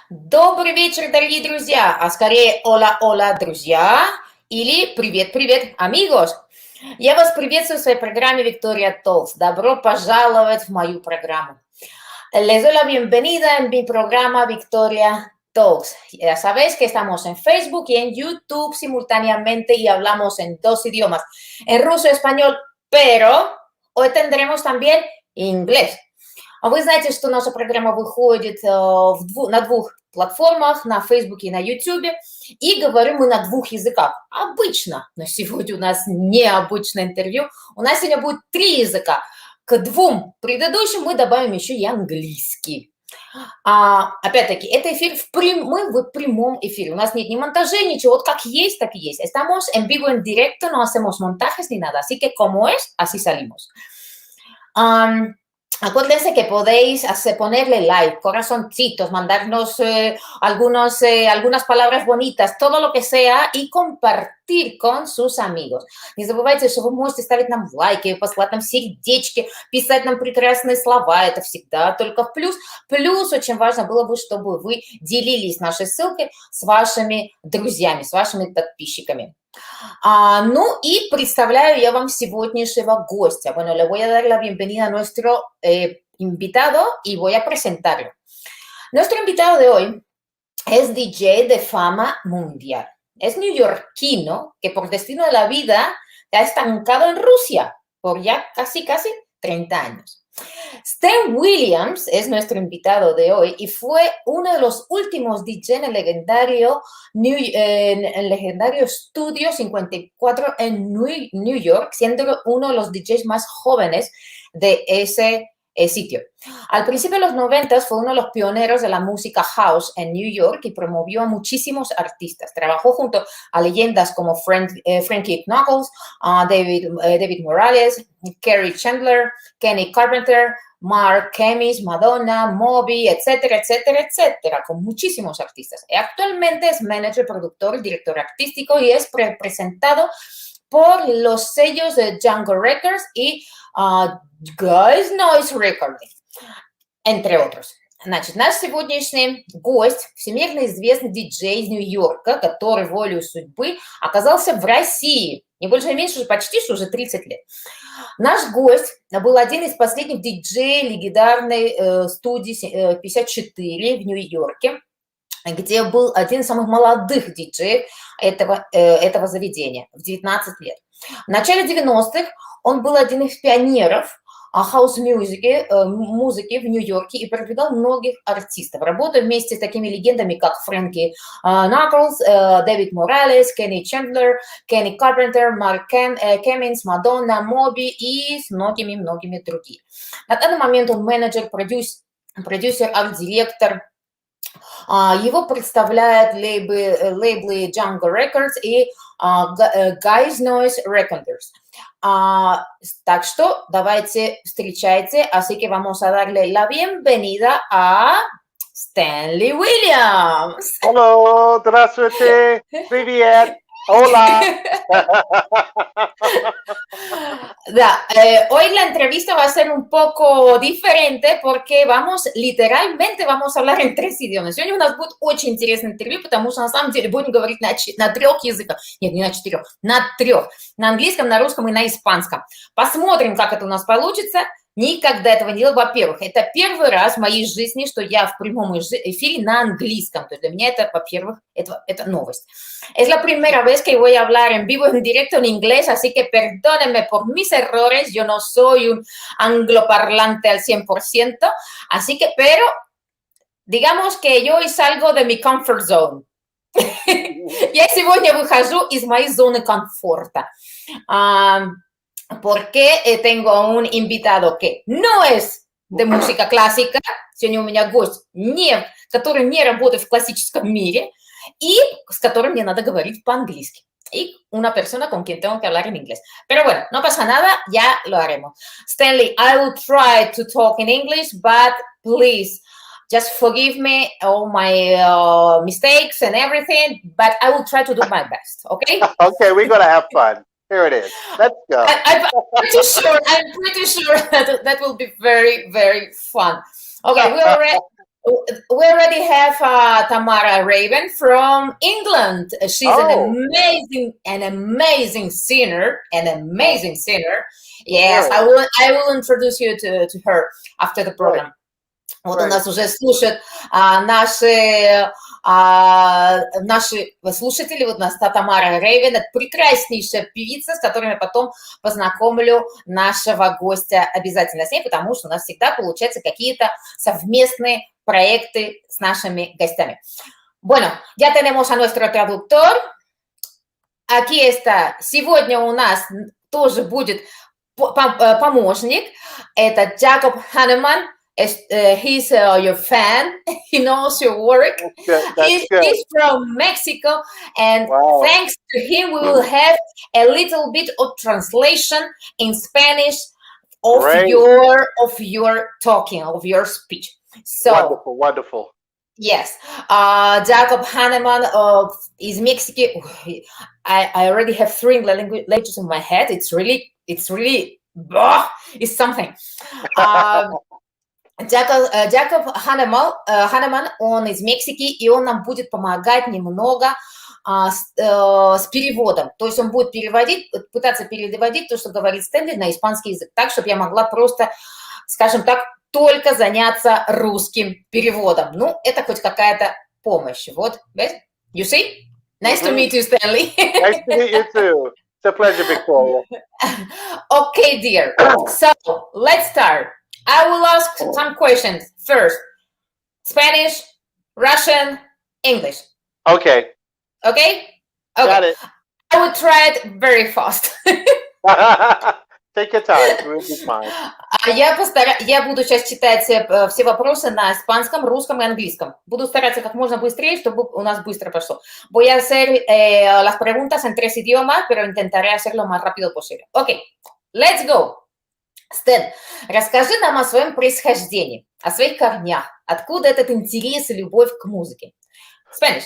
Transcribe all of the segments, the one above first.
Добрый вечер, дорогие друзья, а скорее hola, друзья, или привет, amigos. Я вас приветствую в своей программе Victoria Talks. Добро пожаловать в мою программу. Les doy la bienvenida en mi programa Victoria Talks. Ya sabéis que estamos en Facebook y en YouTube simultáneamente y hablamos en dos idiomas, en ruso y español, pero hoy tendremos también inglés. Вы знаете, что наша программа выходит на двух платформах, на Facebook и на YouTube, и говорим мы на двух языках. Обычно, но сегодня у нас необычное интервью. У нас сегодня будет 3 языка. К 2 предыдущим мы добавим еще и английский. Опять-таки, это эфир мы в прямом эфире. У нас нет ни монтажей, ничего. Вот как есть, так и есть. Estamos en vivo, en directo, no hacemos montajes ni nada. Así que como es, así salimos. Acuérdense que podéis ponerle like, corazoncitos, mandarnos algunas palabras bonitas, todo lo que sea, и compartir con sus amigos. Не забывайте, что вы можете ставить нам лайки, послать нам сердечки, писать нам прекрасные слова. Это всегда только в плюс. Плюс очень важно было бы, чтобы вы делились нашей ссылкой с вашими друзьями, с вашими подписчиками. Ну y представляю я вам сегодняшнего гостя. Bueno, le voy a dar la bienvenida a nuestro invitado y voy a presentarlo. Nuestro invitado de hoy es DJ de fama mundial. Es neoyorquino que por destino de la vida ha estancado en Rusia por ya casi 30 años. Stan Williams es nuestro invitado de hoy y fue uno de los últimos DJ en el legendario Estudio 54 en New York, siendo uno de los DJs más jóvenes de ese sitio. Al principio de los 90 fue uno de los pioneros de la música house en New York y promovió a muchísimos artistas. Trabajó junto a leyendas como Frankie Knuckles, David Morales, Kerry Chandler, Kenny Carpenter, Mark Chemis, Madonna, Moby, etcétera, con muchísimos artistas. Actualmente es manager, productor, director artístico y es presentado por los sellos de Jango Records и Gysnoize Recordings, entre otros. Значит, наш сегодняшний гость, всемирно известный диджей из Нью-Йорка, который волею судьбы оказался в России. Не больше, не меньше, почти что уже 30 лет. Наш гость был один из последних диджеев легендарной студии 54 в Нью-Йорке, где был один из самых молодых диджеев этого заведения в 19 лет. В начале 90-х он был один из пионеров хаус-музыки в Нью-Йорке и продвигал многих артистов, работая вместе с такими легендами, как Фрэнки Knuckles, Дэвид Моралес, Kenny Chandler, Kenny Carpenter, Марк Chemis, Мадонна, Моби и с многими другими. На данный момент он менеджер, продюсер, арт-директор. Его представляют лейблы Jango Records и Gysnoize Recordings. Так что давайте встречайте, así que vamos a darle la bienvenida a Stanley Williams. Hello, здравствуйте, привет, hola. Да, hoy la entrevista va a ser un poco diferente porque литеральmente vamos a hablar en 3 idiomas. Сегодня у нас будет очень интересное интервью, потому что на самом деле будем говорить на 3 языках. Нет, не на 4, на 3. На английском, на русском и на испанском. Посмотрим, как это у нас получится. Никогда этого не делала. Во-первых, это первый раз в моей жизни, что я в прямом эфире на английском. То есть для меня это, во-первых, это новость. Es la primera vez que voy a hablar en vivo, en directo, en inglés, así que perdónenme por mis errores. Yo no soy un angloparlante al 100%, así que, pero digamos que yo hoy salgo de mi comfort zone. Я сегодня выхожу из моей зоны комфорта. Porque tengo un invitado que no es de música clásica, сегодня у меня гость, который не работает в классическом мире, y с которым мне надо говорить по-английски. Y una persona con quien tengo que hablar en inglés. Pero bueno, no pasa nada, ya lo haremos. Stanley, I will try to talk in English, but please, just forgive me all my mistakes and everything, but I will try to do my best. Okay? Okay, we're gonna have fun. Here it is. Let's go. I'm pretty sure. I'm pretty sure that will be very, very fun. Okay, we already have Tamara Raven from England. She's an amazing singer, Yes, I will introduce you to her after the program. Вот у нас уже слушают наши слушатели. Вот у нас Тамара Рейвен, это прекраснейшая певица, с которой я потом познакомлю нашего гостя обязательно с ней, потому что у нас всегда получаются какие-то совместные проекты с нашими гостями. Bueno, ya tenemos a nuestro traductor. Aquí está. Сегодня у нас тоже будет помощник. Это Jacob Hanneman. He's your fan. He knows your work. He's from Mexico, and thanks to him, we will have a little bit of translation in Spanish of your talking, of your speech. So wonderful. Yes, Jacob Hanneman is Mexican. I already have 3 languages in my head. It's really, it's something. Jacob Hanneman, он из Мексики, и он нам будет помогать немного с переводом. То есть он будет пытаться переводить то, что говорит Стэнли, на испанский язык, так, чтобы я могла просто, скажем так, только заняться русским переводом. Ну, это хоть какая-то помощь. Вот, you see? Nice to meet you, Stanley. Nice to meet you too. It's a pleasure, Victoria. Okay, dear. So, let's start. I will ask some questions first. Spanish, Russian, English. Okay. Okay? Got it. I will try it very fast. Take your time. We'll be fine. Я буду сейчас читать все вопросы на испанском, русском и английском. Буду стараться как можно быстрее, чтобы у нас быстро прошло. Voy a hacer las preguntas en 3 idiomas, pero intentaré hacerlo lo más rápido posible. Okay, let's go. Стэн, расскажи нам о своем происхождении, о своих корнях. Откуда этот интерес и любовь к музыке? Spanish.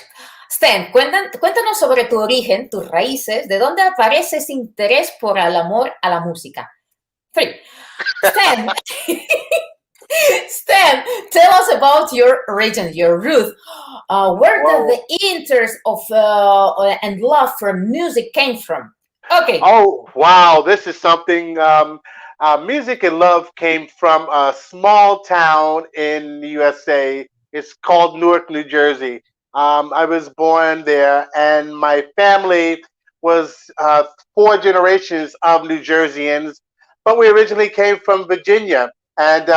Stan, cuéntanos sobre tu origen, tus raíces, de dónde aparece ese interés por el amor a la música. 3. Stan, tell us about your origin, your root. Where does the interest of and love for music came from? Okay. Oh, wow. This is something... music and love came from a small town in the USA. It's called Newark, New Jersey. I was born there, and my family was 4 generations of New Jerseyans, but we originally came from Virginia. And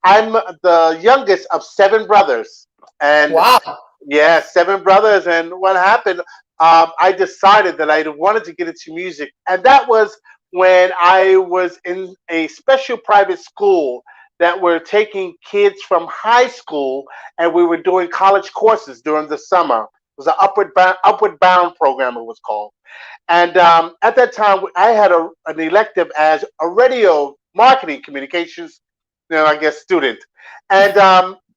I'm the youngest of 7 brothers. And wow. Yeah, 7 brothers. And what happened, I decided that I wanted to get into music. And that was when I was in a special private school that were taking kids from high school, and we were doing college courses during the summer. It was an Upward Bound program, it was called. And at that time, I had an elective as a radio marketing communications, student. And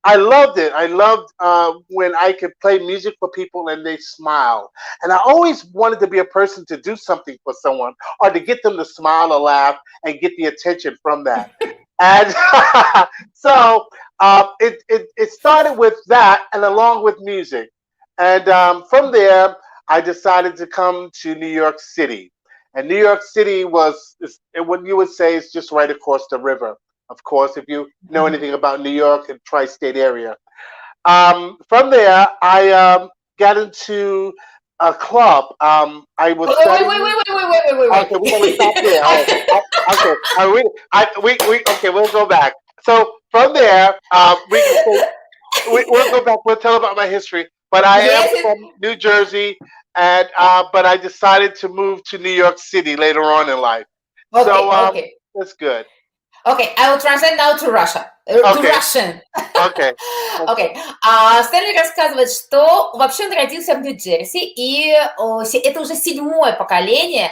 I loved it. I loved when I could play music for people and they smile. And I always wanted to be a person to do something for someone or to get them to smile or laugh and get the attention from that. And so it started with that and along with music. And from there, I decided to come to New York City. And New York City was what you would say is just right across the river. Of course, if you know anything about New York and tri-state area. From there, I got into a club. I was wait. Okay, we're gonna stop there. Okay, we'll go back. So from there, we'll go back. We'll tell about my history. But I am from New Jersey, and but I decided to move to New York City later on in life. Okay. That's good. Okay, I will translate now to Russian. Okay. Стэнли рассказывает, что вообще он родился в Нью-Джерси, и это уже 7-е поколение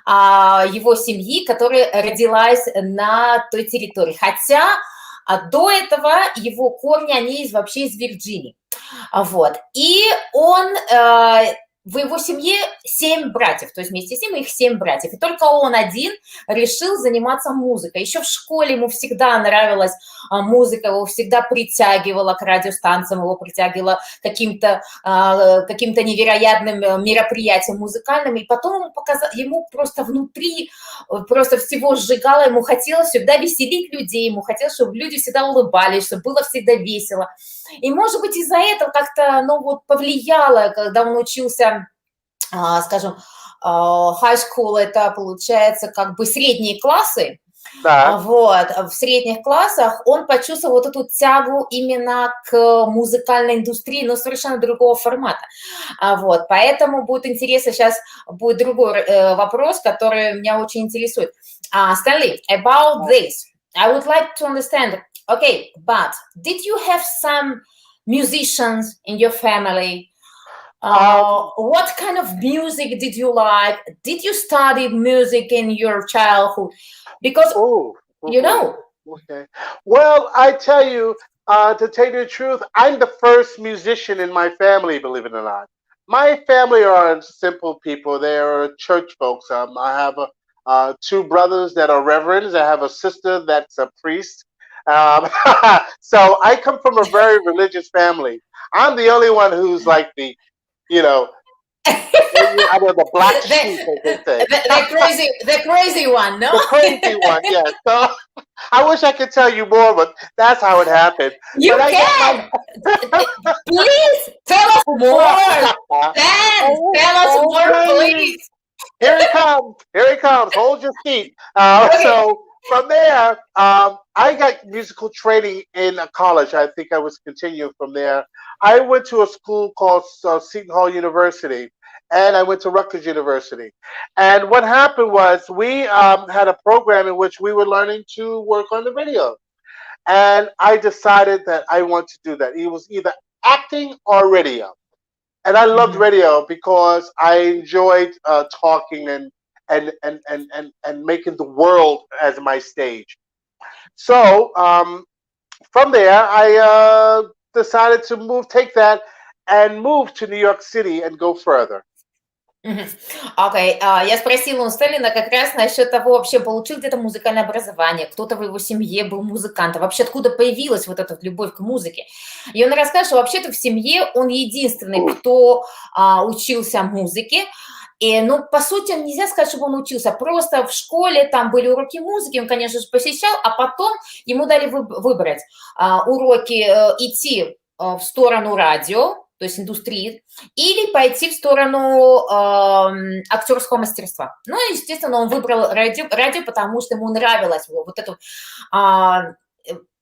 его семьи, которая родилась на той территории. Хотя А до этого его корни, они вообще из Вирджинии. Вот. И он, в его семье 7 братьев, то есть вместе с ним их 7 братьев. И только он один решил заниматься музыкой. Еще в школе ему всегда нравилась музыка, его всегда притягивала к радиостанциям, его притягивала к каким-то невероятным мероприятиям музыкальным. И потом ему просто внутри просто всего сжигало, ему хотелось всегда веселить людей, ему хотелось, чтобы люди всегда улыбались, чтобы было всегда весело. И, может быть, из-за этого как-то, повлияло, когда он учился, скажем, high school, это, получается, как бы средние классы. Да. Вот, в средних классах он почувствовал вот эту тягу именно к музыкальной индустрии, но совершенно другого формата. Вот, поэтому будет интересно, сейчас будет другой вопрос, который меня очень интересует. Stanley, about this, I would like to understand, okay, but did you have some musicians in your family? What kind of music did you like? Did you study music in your childhood? Because, Okay. Well, I tell you, to tell you the truth, I'm the first musician in my family, believe it or not. My family are simple people. They are church folks. I have 2 brothers that are reverends. I have a sister that's a priest. So I come from a very religious family. I'm the only one who's like the, I know the black sheep, as they say. the crazy one, no? The crazy one, yes. So I wish I could tell you more, but that's how it happened. You can! Please tell us more! Tell us more, please! Here he comes. Here he comes. Hold your seat. So from there, I got musical training in college. I think I was continuing from there. I went to a school called Seton Hall University, and I went to Rutgers University. And what happened was we had a program in which we were learning to work on the video. And I decided that I want to do that. It was either acting or radio. And I loved radio because I enjoyed talking and making the world as my stage. So from there, I decided to take that and move to New York City and go further. Окей, я спросила у Сталина как раз насчет того, вообще получил где-то музыкальное образование, кто-то в его семье был музыкантом, вообще откуда появилась вот эта любовь к музыке. И он рассказал, что вообще-то в семье он единственный, кто учился музыке. И, по сути, нельзя сказать, чтобы он учился, просто в школе там были уроки музыки, он, конечно же, посещал, а потом ему дали выбрать уроки идти в сторону радио, то есть индустрии, или пойти в сторону актерского мастерства. Ну, и, естественно, он выбрал радио, потому что ему нравилось вот это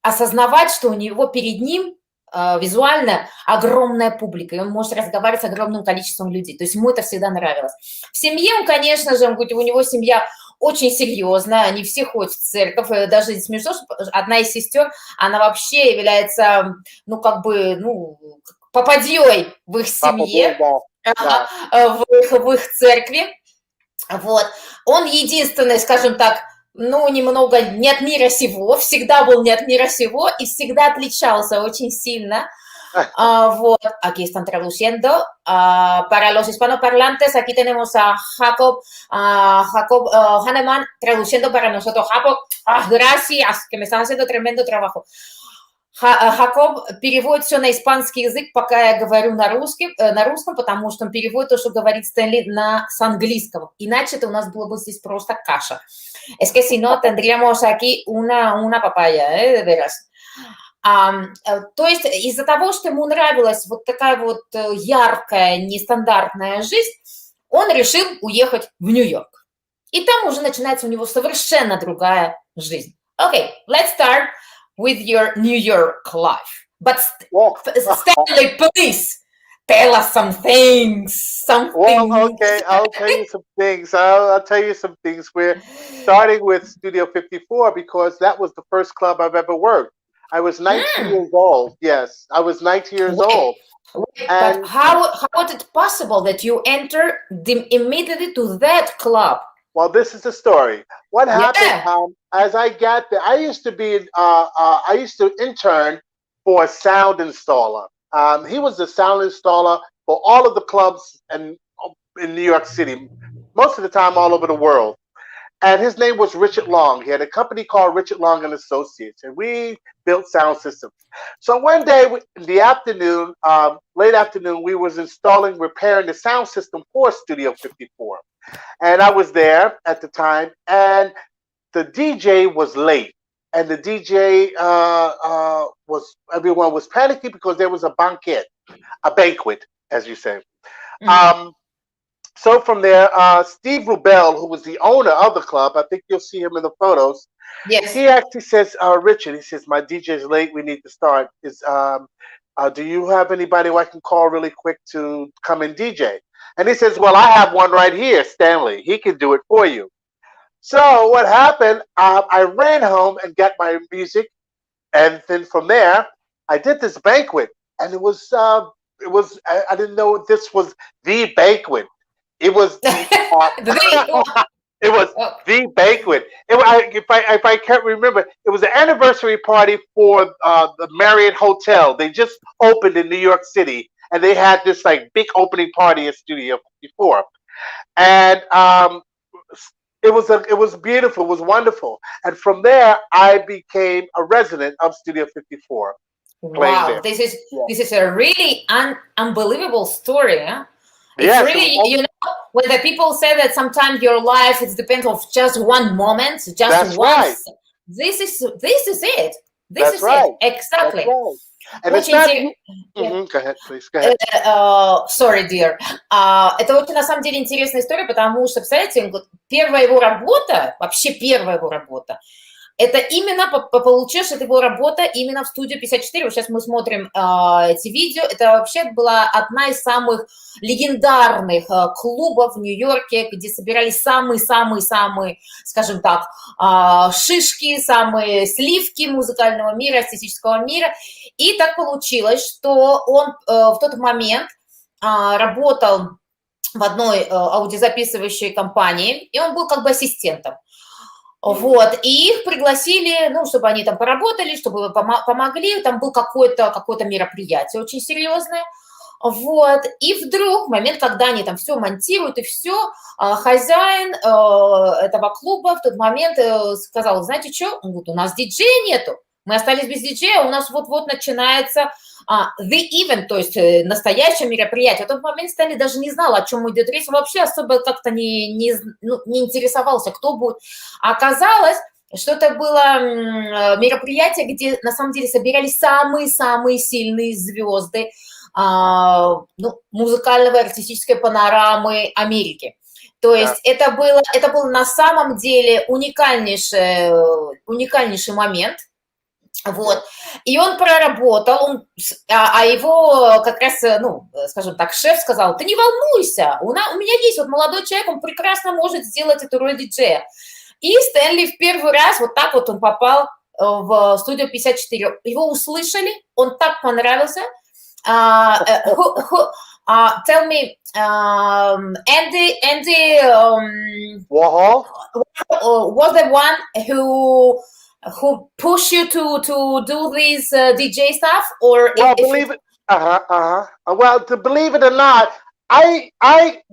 осознавать, что у него перед ним визуально огромная публика, и он может разговаривать с огромным количеством людей. То есть ему это всегда нравилось. В семье он, конечно же, у него семья очень серьезная, они все ходят в церковь, даже смешно, что одна из сестер, она вообще является, попадьей в их семье, в их церкви. Вот. Он единственный, скажем так, немного не от мира сего, всегда был не от мира сего и всегда отличался очень сильно. Вот. Aquí están traduciendo. Para los hispanoparlantes, aquí tenemos a Jacob Hanneman traduciendo para nosotros. Jacob, gracias, que me están haciendo tremendo trabajo. Хакоб переводит все на испанский язык, пока я говорю на русском, потому что он переводит то, что говорит Стэнли с английского. Иначе это у нас было бы здесь просто каша. Es que si no, tendríamos aquí una papaya, de veras. То есть из-за того, что ему нравилась вот такая вот яркая, нестандартная жизнь, он решил уехать в Нью-Йорк. И там уже начинается у него совершенно другая жизнь. Okay, let's start with your New York life. But Stanley, please tell us some things. Well, okay, I'll tell you some things. I'll tell you some things. We're starting with Studio 54 because that was the first club I've ever worked. I was 19 years old. Yes, I was 19 years old. But how is it possible that you enter immediately to that club? Well, this is the story. What happened? Yeah. As I got there, I used to intern for a sound installer. He was the sound installer for all of the clubs in New York City, most of the time all over the world. And his name was Richard Long. He had a company called Richard Long and Associates, and we built sound systems. So one day in the afternoon, late afternoon, we was repairing the sound system for Studio 54, and I was there at the time, and the DJ was late, and the DJ was everyone was panicking because there was a banquet, as you say. Mhm. Um, so from there, Steve Rubel, who was the owner of the club, I think you'll see him in the photos. Yes. He actually says, Richard, he says, my DJ's late. We need to start. Do you have anybody who I can call really quick to come and DJ? And he says, well, I have one right here, Stanley. He can do it for you. So what happened? I ran home and got my music, and then from there, I did this banquet, and I didn't know this was the banquet. It was it was Oh, the banquet. If I can't remember, it was an anniversary party for the Marriott Hotel. They just opened in New York City, and they had this like big opening party in Studio 54, and it was beautiful. It was wonderful, and from there I became a resident of Studio 54, playing wow, there. this is Yeah. this is a really unbelievable story. Huh? It's Yes, it was. really, when the people say that sometimes your life it depends of just one moment, just That's right. once. This is it. This That's is it right. That's exactly. right. And it's Очень not. интересно. Go ahead, please. Go ahead. Sorry, dear. Это очень, на самом деле, интересная история, потому что, представляете, первая его работа, вообще первая его работа, это именно получилось, это его работа именно в студию 54. Вот сейчас мы смотрим эти видео. Это вообще была одна из самых легендарных клубов в Нью-Йорке, где собирались самые-самые-самые, скажем так, шишки, самые сливки музыкального мира, эстетического мира. И так получилось, что он в тот момент работал в одной аудиозаписывающей компании, и он был как бы ассистентом. Вот, и их пригласили, ну, чтобы они там поработали, чтобы помогли, там было какое-то мероприятие очень серьезное, вот, и вдруг, в момент, когда они там все монтируют и все, хозяин этого клуба в тот момент сказал, знаете что, он говорит, у нас диджея нету, мы остались без диджея, у нас вот-вот начинается the event, то есть настоящее мероприятие. В тот момент Стэнли даже не знал, о чем идет речь, вообще особо как-то не интересовался, кто будет. А оказалось, что это было мероприятие, где на самом деле собирались самые-самые сильные звезды музыкального артистической панорамы Америки. То есть это был на самом деле уникальнейший момент. Вот, и он проработал, а его как раз, ну, скажем так, шеф сказал, ты не волнуйся, у меня есть вот молодой человек, он прекрасно может сделать эту роль диджея. И Стэнли в первый раз вот так вот он попал в студию 54, его услышали, он так понравился. Tell me, Andy Warhol was the one who push you to do this DJ stuff, or well, believe it. Well, to believe it or not, I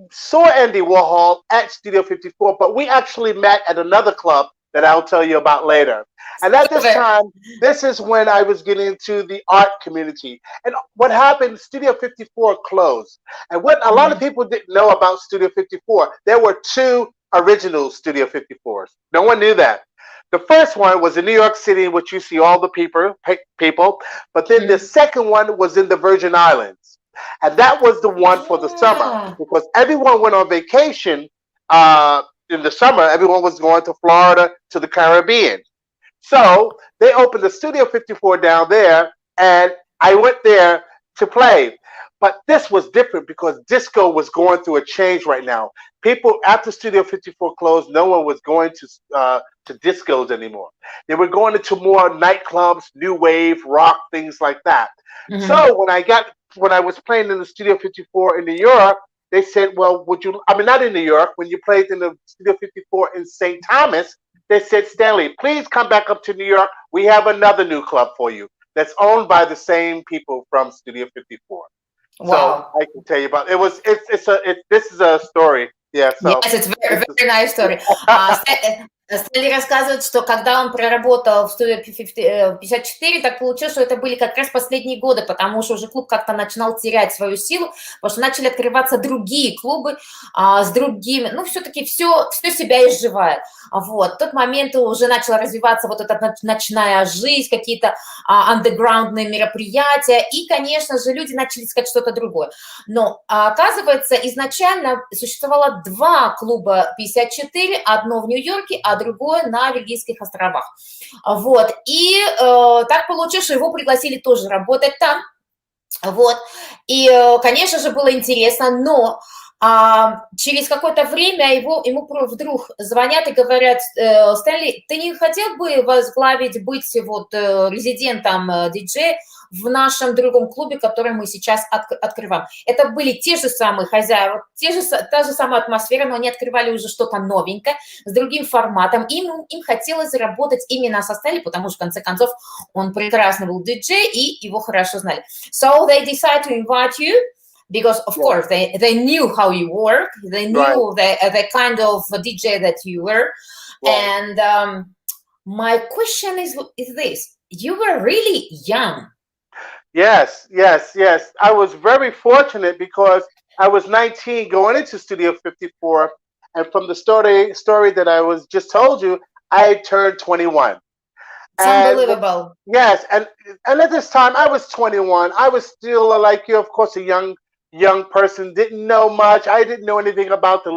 saw Andy Warhol at Studio 54, but we actually met at another club that I'll tell you about later. And at this time, this is when I was getting into the art community. And what happened, Studio 54 closed. And what a lot of people didn't know about Studio 54, there were two original Studio 54s. No one knew that. The first one was in New York City, in which you see all the people. But then the second one was in the Virgin Islands. And that was the one for the summer, because everyone went on vacation in the summer. Everyone was going to Florida, to the Caribbean. So they opened the Studio 54 down there, and I went there to play. But this was different because disco was going through a change right now. People, after Studio 54 closed, no one was going to discos anymore. They were going into more nightclubs, new wave, rock, things like that. So when I was playing in the Studio 54 in New York, they said, well, would you, I mean, not in New York, when you played in the Studio 54 in St. Thomas, they said, Stanley, please come back up to New York. We have another new club for you that's owned by the same people from Studio 54. Wow. So I can tell you about it. This is a story. Yeah, so. Yes, it's very, very nice story. Стэнли рассказывает, что когда он проработал в студии 54, так получилось, что это были как раз последние годы, потому что уже клуб как-то начинал терять свою силу, потому что начали открываться другие клубы с другими, ну, все-таки все себя изживает. Вот. В тот момент уже начала развиваться вот эта ночная жизнь, какие-то андеграундные мероприятия, и, конечно же, люди начали искать что-то другое. Но, оказывается, изначально существовало два клуба 54, одно в Нью-Йорке, а другое на Виргинских островах. Вот. И так получилось, что его пригласили тоже работать там. Вот. И, конечно же, было интересно, но через какое-то время ему вдруг звонят и говорят: Стэнли, ты не хотел бы возглавить, быть вот резидентом диджея в нашем другом клубе, который мы сейчас открываем? Это были те же самые хозяева, та же самая атмосфера, но они открывали уже что-то новенькое, с другим форматом. Им хотелось заработать именно со Стэнли, потому что, в конце концов, он прекрасный был диджей, и его хорошо знали. So they decided to invite you, because of course they knew how you work, they knew the kind of DJ that you were. And my question is this: you were really young. Yes. I was very fortunate because I was 19 going into Studio 54, and from the story that I was just told you, I turned 21. It's unbelievable. Yes, and at this time I was 21. I was still like you, of course, a young person, didn't know much. I didn't know anything about the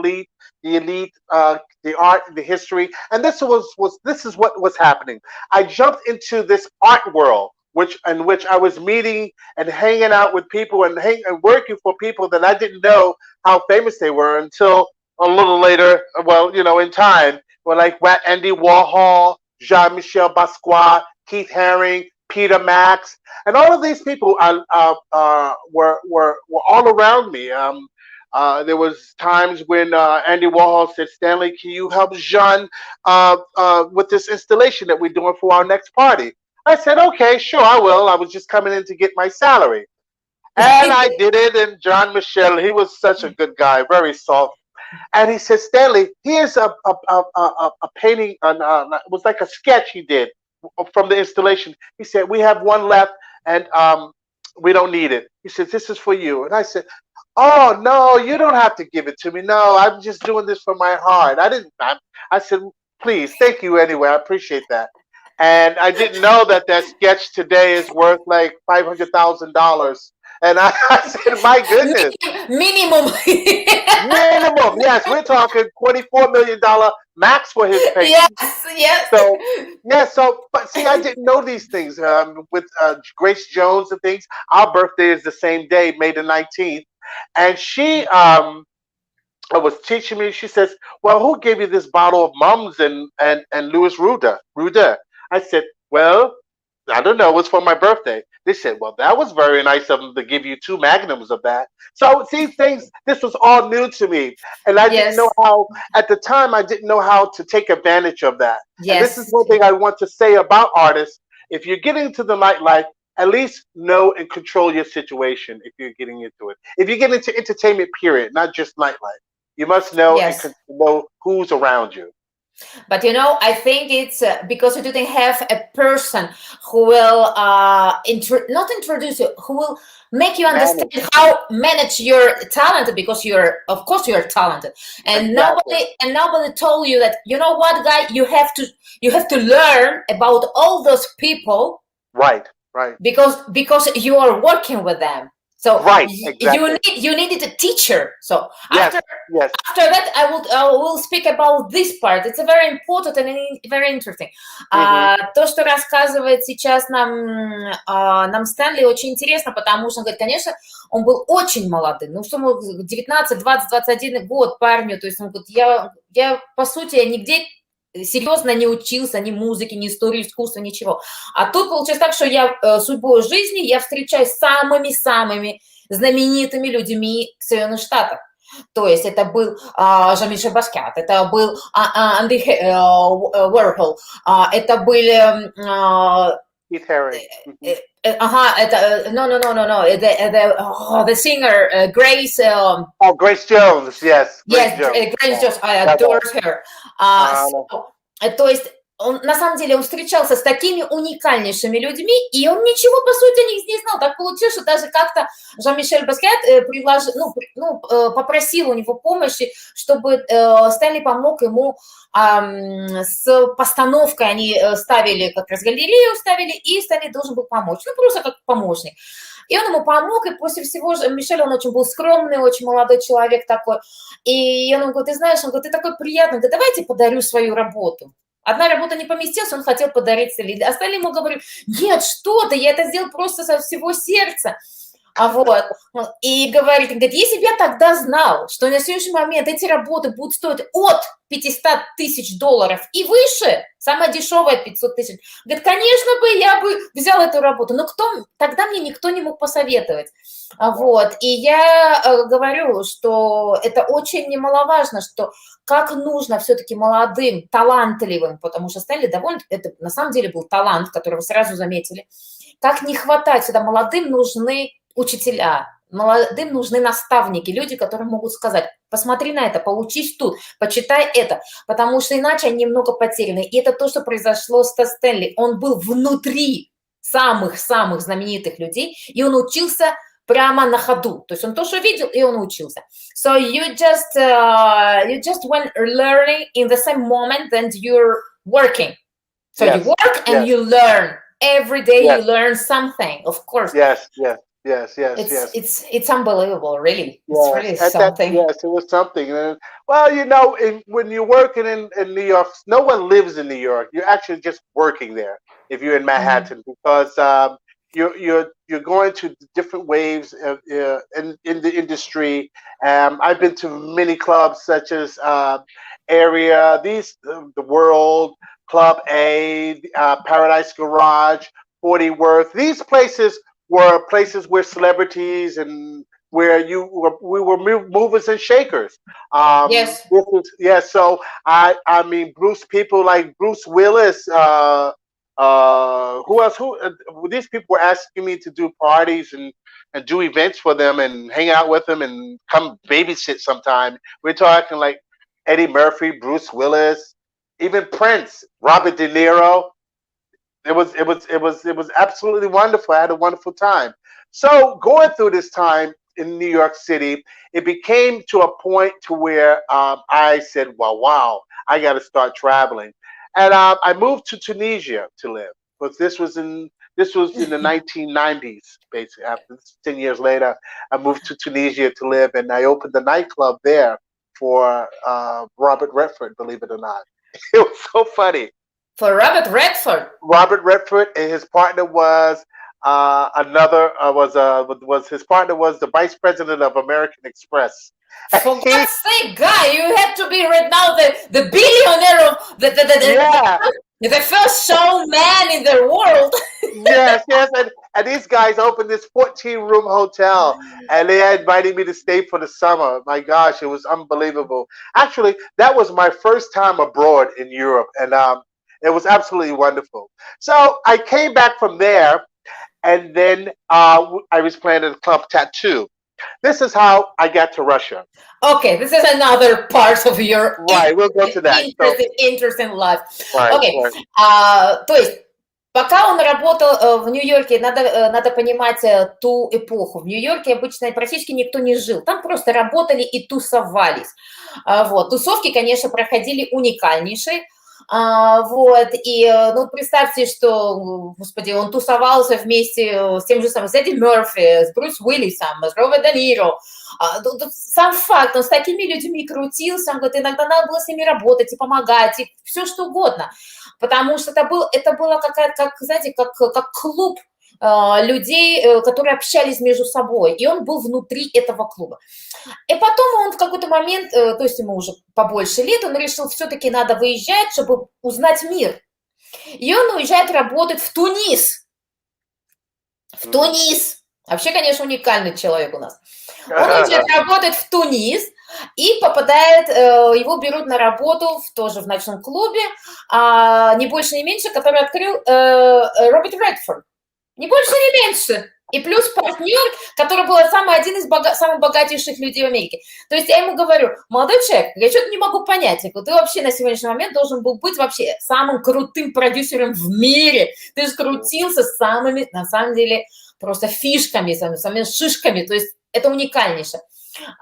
elite, the art, the history, and this is what was happening. I jumped into this art world, in which I was meeting and hanging out with people and working for people that I didn't know how famous they were until a little later. Well, in time, like Andy Warhol, Jean-Michel Basquiat, Keith Haring, Peter Max, and all of these people were all around me. There was times when Andy Warhol said, Stanley, can you help Jean with this installation that we're doing for our next party? I said, okay, sure, I will. I was just coming in to get my salary. And I did it, and John Michel, he was such a good guy, very soft. And he said, Stanley, here's a painting, it was like a sketch he did from the installation. He said, we have one left, and we don't need it. He said, this is for you. And I said, oh, no, you don't have to give it to me. No, I'm just doing this for my heart. I said, please, thank you anyway. I appreciate that. And I didn't know that sketch today is worth like $500,000. And I said, my goodness. Minimum. Minimum. Yes, we're talking $24 million max for his painting. Yes. But see, I didn't know these things. With Grace Jones and things, our birthday is the same day, May the 19th. And she was teaching me. She says, well, who gave you this bottle of Mums and Louis Ruder? I said, well, I don't know. It was for my birthday. They said, well, that was very nice of them to give you 2 magnums of that. So see, this was all new to me. And I didn't know how, at the time, I didn't know how to take advantage of that. Yes. And this is one thing I want to say about artists. If you're getting into the nightlife, at least know and control your situation if you're getting into it. If you get into entertainment, period, not just nightlife, you must know and know who's around you. But I think it's because you didn't have a person who will not introduce you, who will make you understand how manage your talent, because you're talented, and nobody told you that, what, guy, you have to learn about all those people, right, because you are working with them. So exactly. you needed a teacher. So after that, I will speak about this part. It's a very important and very interesting. То, что рассказывает сейчас нам Стэнли, очень интересно, потому что он говорит, конечно, он был очень молодым. Ну, что ему 19, 20, 21 год парню. То есть он говорит, я по сути, нигде серьезно не учился ни музыке, ни истории искусства, ничего. А тут получилось так, что я судьбой жизни я встречаюсь с самыми-самыми знаменитыми людьми Соединенных Штатов. То есть это был Жан-Мишель Басquiat, это был Анди Уорхол, это были... Keith Haring. Ага, это... No, the singer Grace... Oh, Grace Jones, yes. Yes, Jones. Grace Jones, I Да, adore her. То есть он, на самом деле, он встречался с такими уникальнейшими людьми, и он ничего, по сути, о них не знал. Так получилось, что даже как-то Жан-Мишель Басquiat попросил у него помощи, чтобы Стэнли помог ему с постановкой. Они ставили, как раз галерею ставили, и Стэнли должен был помочь. Ну, просто как помощник. И он ему помог, и после всего Мишель, он очень был скромный, очень молодой человек такой. И он говорит, ты знаешь, он говорит, ты такой приятный, да давайте подарю свою работу. Одна работа не поместилась, он хотел подарить Стэнли. Остальные ему говорят, нет, что ты, я это сделал просто со всего сердца. И говорит, если бы я тогда знал, что на следующий момент эти работы будут стоить от $500 тысяч и выше, самая дешевая 500 тысяч, говорит, конечно бы я бы взял эту работу, но тогда мне никто не мог посоветовать. И я говорю, что это очень немаловажно, что как нужно все-таки молодым, талантливым, потому что Стэнли довольно, это на самом деле был талант, которого сразу заметили, как не хватать сюда, молодым нужны учителя, молодым нужны наставники, люди, которые могут сказать, посмотри на это, поучись тут, почитай это, потому что иначе они немного потеряны. И это то, что произошло с Стэнли. Он был внутри самых-самых знаменитых людей, и он учился прямо на ходу. То есть он то, что видел, и он учился. So you just went learning in the same moment that you're working. So you work and you learn. Every day you learn something, of course. Yes. It's unbelievable, really. It's really something. Yes, it was something. And, well, when you're working in New York, no one lives in New York. You're actually just working there if you're in Manhattan, because you're going to different waves in the industry. I've been to many clubs such as Area, the World, Club A, Paradise Garage, 40 Worth. These places were places where celebrities and where we were movers and shakers. Yes. So I mean, people like Bruce Willis. Who else? These people were asking me to do parties and do events for them and hang out with them and come babysit sometime. We're talking like Eddie Murphy, Bruce Willis, even Prince, Robert De Niro. It was absolutely wonderful. I had a wonderful time. So going through this time in New York City, it became to a point to where I said, well, wow, I got to start traveling. And I moved to Tunisia to live. But this was in the 1990s, basically. After 10 years later, I moved to Tunisia to live, and I opened a nightclub there for Robert Redford, believe it or not. It was so funny. For Robert Redford. Robert Redford, and his partner was his partner was the vice president of American Express. For God's sake, guy, you have to be right now the billionaire of the first showman in the world. yes, and these guys opened this 14-room hotel, and they invited me to stay for the summer. My gosh, it was unbelievable. Actually, that was my first time abroad in Europe, and it was absolutely wonderful. So I came back from there, and then I was playing at the club Tattoo. This is how I got to Russia. Okay, this is another part of your we'll go to that. Interesting life. Right, okay. То есть, пока он работал в Нью-Йорке, надо понимать ту эпоху. В Нью-Йорке обычно практически никто не жил. Там просто работали и тусовались. Тусовки, конечно, проходили уникальнейшие. Представьте, что, господи, он тусовался вместе с тем же самым, с Эдди Мерфи, с Брюс Уиллисом, с Робертом Де Ниро. Сам факт, он с такими людьми крутился, он говорит, иногда надо было с ними работать и помогать, и все что угодно, потому что это было какая-то, как клуб людей, которые общались между собой, и он был внутри этого клуба. И потом он в какой-то момент, то есть ему уже побольше лет, он решил, все-таки надо выезжать, чтобы узнать мир. И он уезжает работать в Тунис. В Тунис. Вообще, конечно, уникальный человек у нас. Он уезжает работать в Тунис, и попадает, его берут на работу тоже в ночном клубе, не больше, не меньше, который открыл Роберт Редфорд. Не больше, не меньше. И плюс партнер, который был один из самых богатейших людей в Америке. То есть я ему говорю: молодой человек, я что-то не могу понять. Я говорю: ты вообще на сегодняшний момент должен был быть вообще самым крутым продюсером в мире. Ты же крутился с самыми, на самом деле, просто фишками, самыми шишками. То есть это уникальнейше.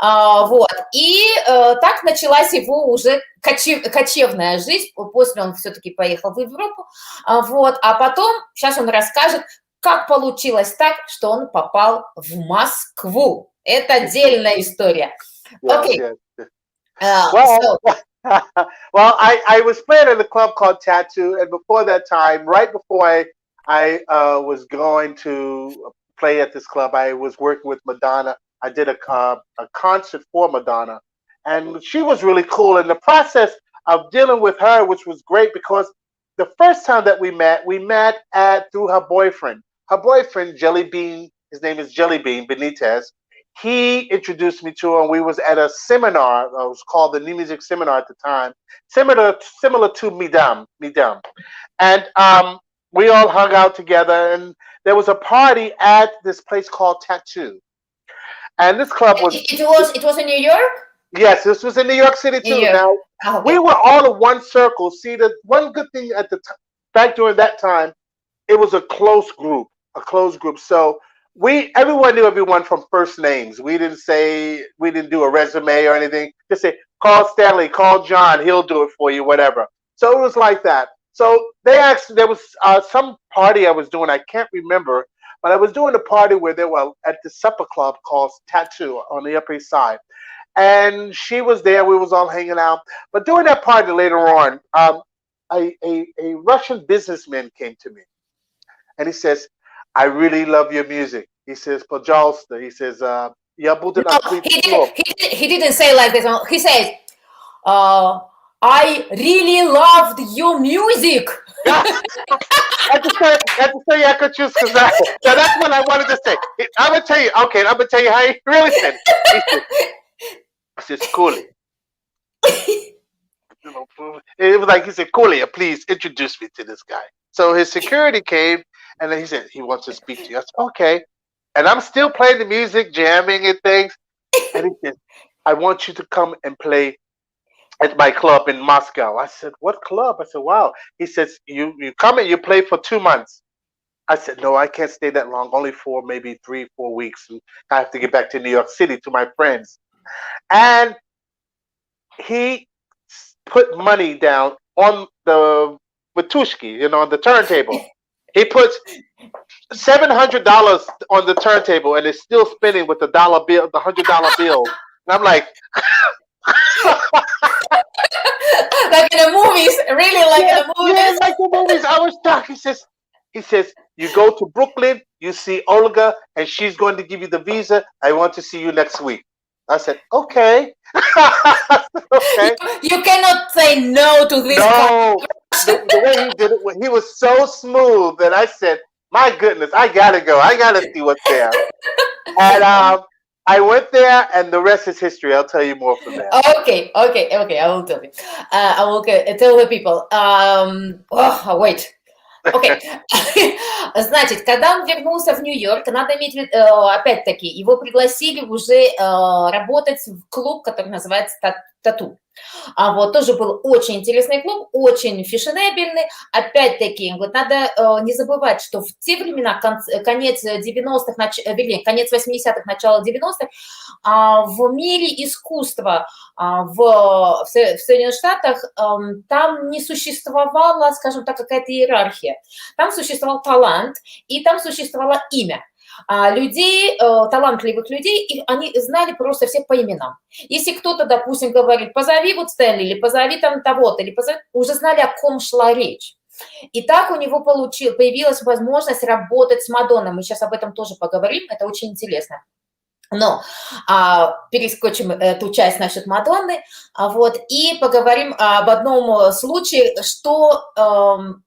Вот. И так началась его уже кочевная жизнь. После он все-таки поехал в Европу. Вот. А потом, сейчас он расскажет, как получилось так, что он попал в Москву. Это отдельная история. Окей. Well, well, I was playing in a club called Tattoo, and before that time, right before I was going to play at this club, I was working with Madonna. I did a concert for Madonna, and she was really cool. In the process of dealing with her, which was great, because the first time that we met through her boyfriend. Her boyfriend, Jelly Bean, his name is Jelly Bean Benitez. He introduced me to her, and we was at a seminar. It was called the New Music Seminar at the time, similar to Midam. And we all hung out together, and there was a party at this place called Tattoo. And this club was... It was in New York? Yes, this was in New York City too. Now, we were all in one circle. See, the one good thing at the time, back during that time, it was a close group. So everyone knew everyone from first names. We didn't do a resume or anything. Just say, call Stanley, call John, he'll do it for you, whatever. So it was like that. So they asked, there was some party I was doing, I can't remember, but I was doing a party where they were at the supper club called Tattoo on the Upper East Side. And she was there, we was all hanging out. But during that party later on, a Russian businessman came to me. And he says, I really love your music. He says, Пожалуйста. He says, я буду открыть клуб. He didn't say like this. He says, I really loved your music. That's я хочу сказать. So that's what I wanted to say. I'm going to tell you how he really said it. He says, Cooley. It was like he said, Cooley, please introduce me to this guy. So his security came, and then he said, he wants to speak to you. I said, okay. And I'm still playing the music, jamming and things. And he said, I want you to come and play at my club in Moscow. I said, what club? I said, wow. He says, you come and you play for 2 months. I said, no, I can't stay that long, only for maybe 3-4 weeks. And I have to get back to New York City to my friends. And he put money down on the Vatushki, on the turntable. He puts $700 on the turntable, and it's still spinning with the $100 bill. And I'm like, like in the movies, really, like in the movies. Yeah, like the movies. I was shocked. He says, you go to Brooklyn, you see Olga, and she's going to give you the visa. I want to see you next week. I said, okay. Okay. You cannot say no to this. No. The way he did it, he was so smooth that I said, my goodness, I gotta go. I gotta see what's there. And I went there, and the rest is history. I'll tell you more from there. Okay. I will tell you. I will tell the people. Wait. Окей. Значит, когда он вернулся в Нью-Йорк, надо иметь, опять-таки, его пригласили уже работать в клуб, который называется «Тату». Вот, тоже был очень интересный клуб, очень фешенебельный. Опять-таки, вот, надо не забывать, что в те времена, конец 90-х, вернее, конец 80-х, начало 90-х, в мире искусства в Соединенных Штатах там не существовала, скажем так, какая-то иерархия. Там существовал талант, и там существовало имя. Людей, талантливых людей, и они знали просто всех по именам. Если кто-то, допустим, говорит, позови вот Стэнли, или позови там того-то, или позови, уже знали, о ком шла речь. И так у него появилась возможность работать с Мадонной. Мы сейчас об этом тоже поговорим, это очень интересно. Но перескочим эту часть насчет Мадонны, вот, и поговорим об одном случае, что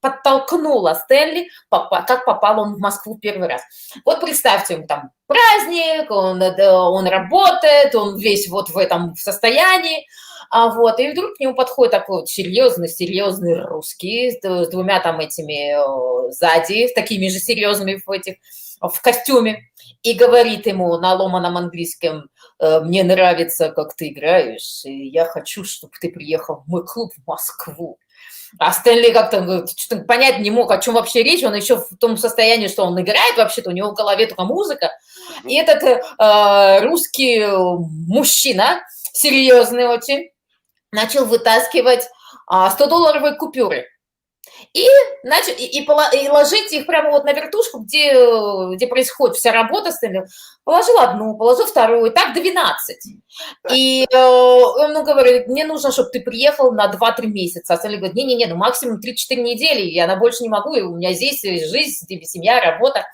подтолкнуло Стэнли, как попал он в Москву первый раз. Вот представьте, там праздник, он работает, он весь вот в этом состоянии, вот, и вдруг к нему подходит такой вот серьезный русский с двумя там этими сзади, такими же серьезными в костюме, и говорит ему на ломаном английском: мне нравится, как ты играешь, и я хочу, чтобы ты приехал в мой клуб в Москву. А Стэнли как-то что-то понять не мог, о чем вообще речь. Он еще в том состоянии, что он играет вообще-то, у него в голове только музыка. И этот русский мужчина, серьезный очень, начал вытаскивать 100-долларовые купюры. И, и ложить их прямо вот на вертушку, где происходит вся работа. Положил одну, положил вторую, и так 12. И он говорит: мне нужно, чтобы ты приехал на 2-3 месяца. А Стэнли говорит: не-не-не, ну максимум 3-4 недели, я на больше не могу, и у меня здесь жизнь, семья, работа.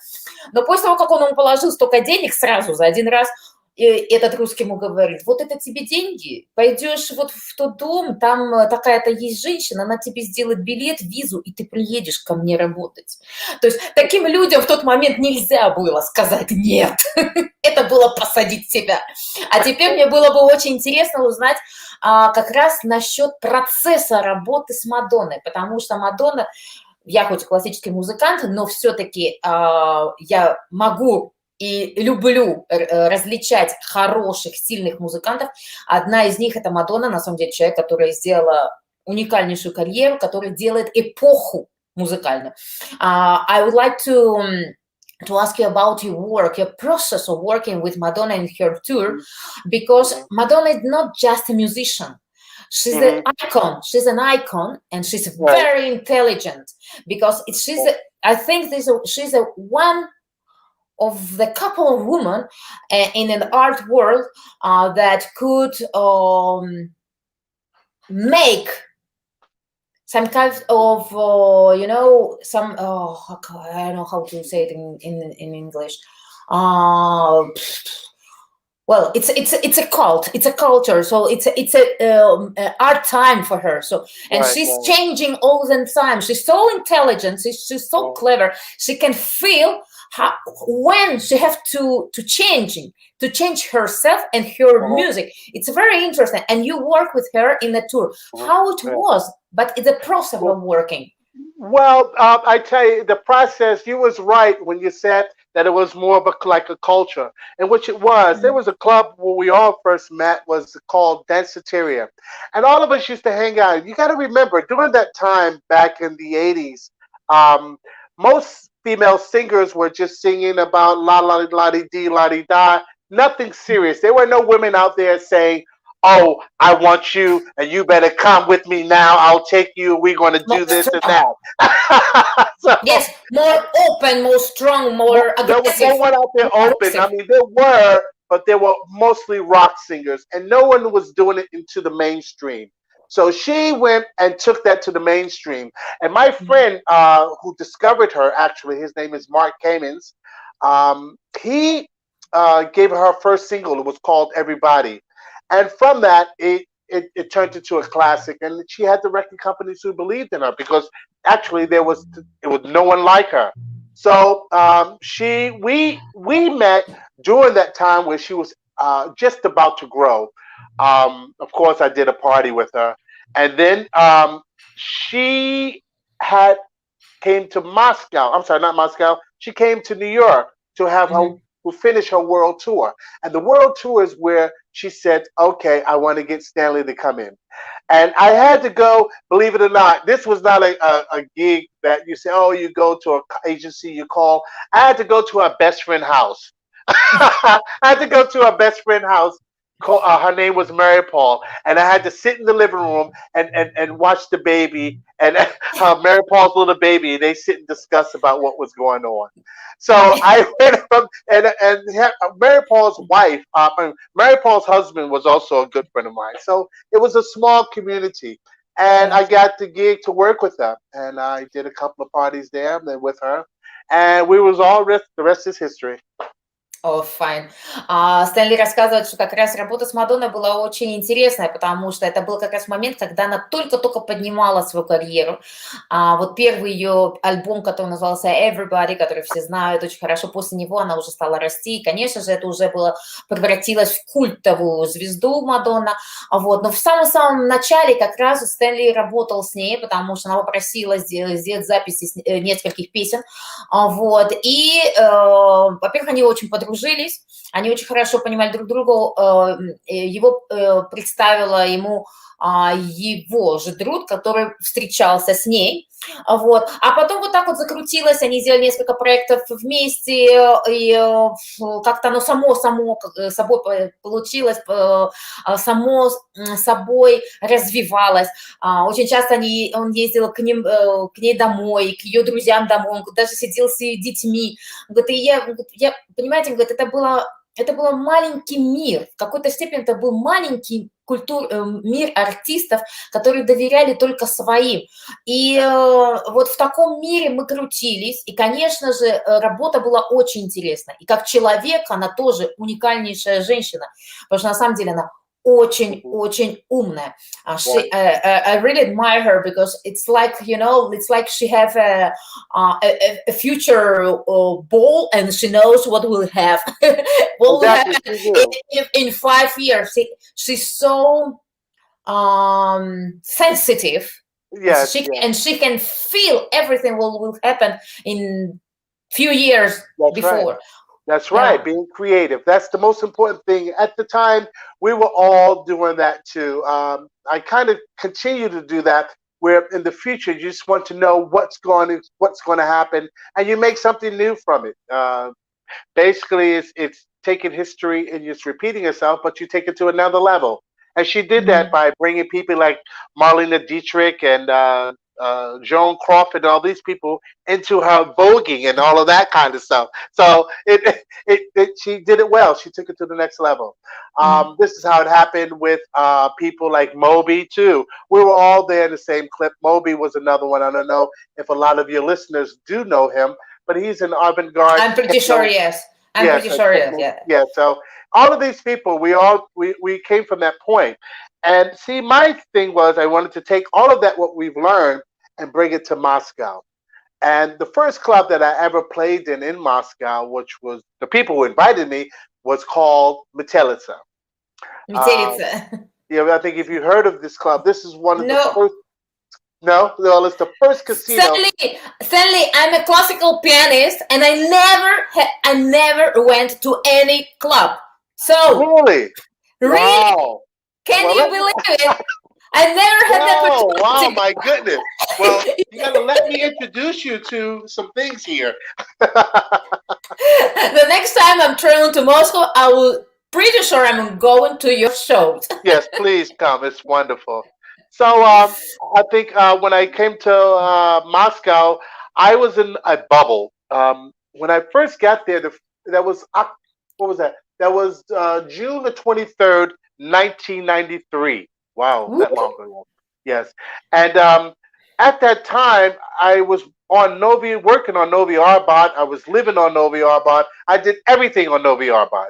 Но после того, как он ему положил столько денег сразу за один раз, и этот русский ему говорит: вот это тебе деньги, пойдешь вот в тот дом, там такая-то есть женщина, она тебе сделает билет, визу, и ты приедешь ко мне работать. То есть таким людям в тот момент нельзя было сказать нет. Это было посадить себя. А теперь мне было бы очень интересно узнать как раз насчет процесса работы с Мадонной, потому что Мадонна, я хоть классический музыкант, но все-таки я могу и люблю различать хороших, сильных музыкантов. Одна из них – это Мадонна, на самом деле человек, которая сделала уникальнейшую карьеру, который делает эпоху музыкальную. I would like to ask you about your work, your process of working with Madonna in her tour, because Madonna is not just a musician. She's an icon. She's an icon, and she's very intelligent, because I think she's one of the couple of women in an art world that could make some kind of some I don't know how to say it in English. Well, it's a cult. It's a culture. So it's a art time for her. So she's changing all the time. She's so intelligent. She's so clever. She can feel when she have to change herself and her music. It's very interesting. And you work with her in the tour. How it was, but it's a process of working. Well, I tell you, the process, you was right when you said that it was more of like a culture, in which it was. There was a club where we all first met, was called Danceteria. And all of us used to hang out. You got to remember, during that time back in the 80s, most female singers were just singing about la la la dee la dee da, nothing serious. There were no women out there saying, oh, I want you and you better come with me now. I'll take you. We're going to do this and that. Yes, more open, more strong, more aggressive. There was no one out there open. I mean, there were, but they were mostly rock singers, and no one was doing it into the mainstream. So she went and took that to the mainstream. And my friend who discovered her, actually, his name is Mark Kamens, he gave her first single. It was called Everybody. And from that, it turned into a classic. And she had the record companies who believed in her, because actually it was no one like her. So we met during that time where she was just about to grow. Of course, I did a party with her, and then she came to Moscow. I'm sorry, not Moscow. She came to New York to have to finish her world tour. And the world tour is where she said, okay, I want to get Stanley to come in. And I had to go, believe it or not, this was not a gig that you say, oh, you go to an agency, you call. I had to go to her best friend's house. I had to go to her best friend's house. Her name was Mary Paul, and I had to sit in the living room and watch the baby and Mary Paul's little baby. They sit and discuss about what was going on. So I went from and Mary Paul's wife, Mary Paul's husband was also a good friend of mine. So it was a small community, and I got the gig to work with them, and I did a couple of parties there with her, and we was all the rest is history. О, fine. Стэнли рассказывает, что как раз работа с Мадонной была очень интересная, потому что это был как раз момент, когда она только-только поднимала свою карьеру. Вот первый ее альбом, который назывался Everybody, который все знают очень хорошо, после него она уже стала расти, и, конечно же, это уже было, превратилось в культовую звезду Мадонна. Вот. Но в самом-самом начале как раз Стэнли работал с ней, потому что она попросила сделать записи нескольких песен. Вот. И, во-первых, они очень подружились, они очень хорошо понимали друг друга. Его представила ему его же друг, который встречался с ней. Вот. А потом вот так вот закрутилось, они сделали несколько проектов вместе, и как-то оно само собой получилось, само собой развивалось. Очень часто он ездил к ней домой, к ее друзьям домой, он даже сидел с ее детьми. Говорит, понимаете, говорит, это был маленький мир, в какой-то степени это был маленький мир артистов, которые доверяли только своим. И вот в таком мире мы крутились, и, конечно же, работа была очень интересна. И как человек она тоже уникальнейшая женщина, потому что на самом деле она очень-очень умная. I really admire her because it's like, it's like she have a future ball and she knows what we'll have. What will happen in 5 years. She's so sensitive. Yes, and she can feel everything will happen in few years before. Right. That's right. Yeah. Being creative. That's the most important thing. At the time, we were all doing that too. I kind of continue to do that, where in the future you just want to know what's going to happen, and you make something new from it. Basically, it's taking history and just repeating itself, but you take it to another level. And she did that by bringing people like Marlene Dietrich and Joan Crawford and all these people into her voguing and all of that kind of stuff. So she did it well. She took it to the next level. This is how it happened with people like Moby too. We were all there in the same clip. Moby was another one. I don't know if a lot of your listeners do know him, but he's an avant-garde. I'm pretty sure, yes. Pretty sure, yes. Yeah. So all of these people, we came from that point. And see, my thing was I wanted to take all of that, what we've learned, and bring it to Moscow. And the first club that I ever played in Moscow, which was the people who invited me, was called Metelitsa. Yeah, I think if you heard of this club, this is one of the first. No, it's the first casino. Stanley, I'm a classical pianist, and I never went to any club. So really, wow. Can you believe it? I never had that opportunity. Wow, my goodness. Well, you got to let me introduce you to some things here. The next time I'm traveling to Moscow, I will pretty sure I'm going to your shows. Yes, please come. It's wonderful. So I think when I came to Moscow, I was in a bubble. When I first got there, that was, what was that? That was June the 23rd, 1993. Wow, that long ago. Yes. And at that time, I was working on Novi Arbat. I was living on Novi Arbat. I did everything on Novi Arbat.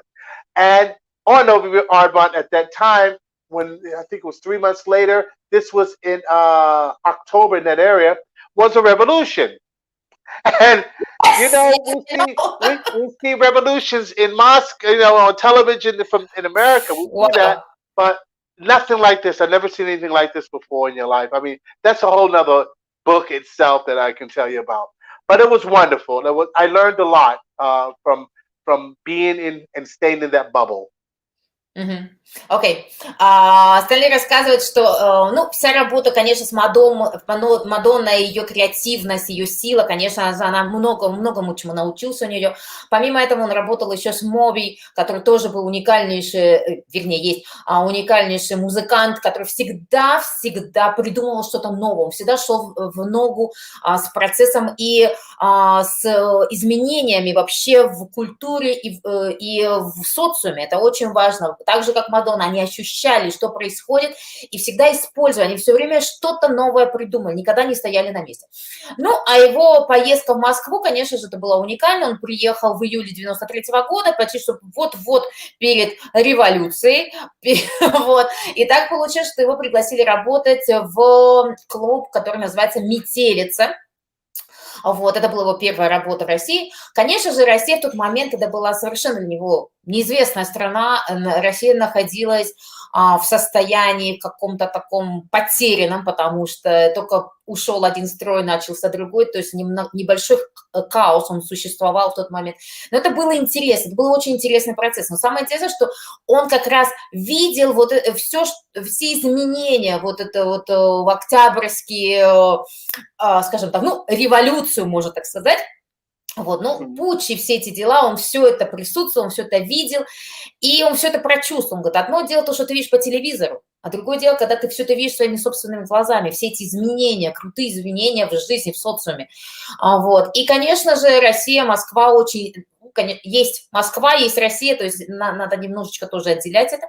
And on Novi Arbat at that time, when I think it was 3 months later, this was in October in that area, was a revolution. And we see revolutions in Moscow, on television in America. We see that, but nothing like this. I've never seen anything like this before in your life. I mean, that's a whole nother book itself that I can tell you about. But it was wonderful. I learned a lot from being in and staying in that bubble. Окей. Стэнли рассказывает, что, вся работа, конечно, с Мадонной, ее креативность, ее сила, конечно, она многому чему научился у нее. Помимо этого, он работал еще с Моби, который тоже был уникальнейший, есть уникальнейший музыкант, который всегда придумывал что-то новое, он всегда шел в ногу с процессом и с изменениями вообще в культуре и в социуме. Это очень важно, так же, как Мадонна, они ощущали, что происходит, и всегда использовали, они все время что-то новое придумали, никогда не стояли на месте. Ну, а его поездка в Москву, конечно же, это было уникально, он приехал в июле 93-го года, почти что вот-вот перед революцией, вот, и так получилось, что его пригласили работать в клуб, который называется «Метелица». Вот, это была его первая работа в России. Конечно же, Россия в тот момент, когда была совершенно для него неизвестная страна, Россия находилась в состоянии каком-то таком потерянном, потому что только ушел один строй, начался другой, то есть небольшой хаос он существовал в тот момент. Но это было интересно, это был очень интересный процесс. Но самое интересное, что он как раз видел вот все изменения, вот это вот в октябрьские, скажем так, ну, революцию, можно так сказать. Вот, ну, путчи, все эти дела, он все это присутствовал, он все это видел, и он все это прочувствовал. Он говорит, одно дело то, что ты видишь по телевизору, а другое дело, когда ты все это видишь своими собственными глазами, все эти изменения, крутые изменения в жизни, в социуме. Вот. И, конечно же, Россия, Москва очень... Есть Москва, есть Россия, то есть надо немножечко тоже отделять это.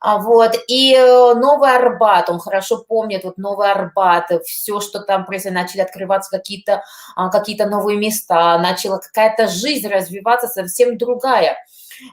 Вот. И Новый Арбат, он хорошо помнит, вот Новый Арбат, все, что там происходит, начали открываться какие-то новые места, начала какая-то жизнь развиваться совсем другая.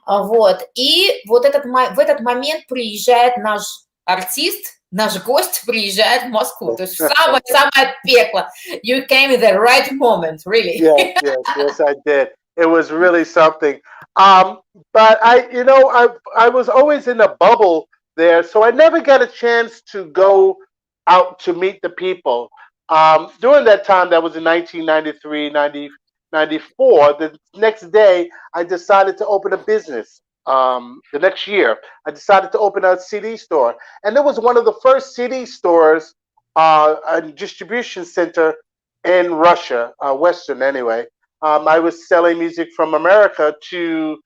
Вот. И вот в этот момент приезжает наш артист, наш гость приезжает в Москву, то есть в самое пекло. You came in the right moment, really. Yes, I did. It was really something. But I was always in a bubble there, so I never got a chance to go out to meet the people. During that time, that was in 1993, 94, the next day, I decided to open a business. The next year, I decided to open a CD store. And it was one of the first CD stores, a distribution center in Russia, Western anyway. I was selling music from America to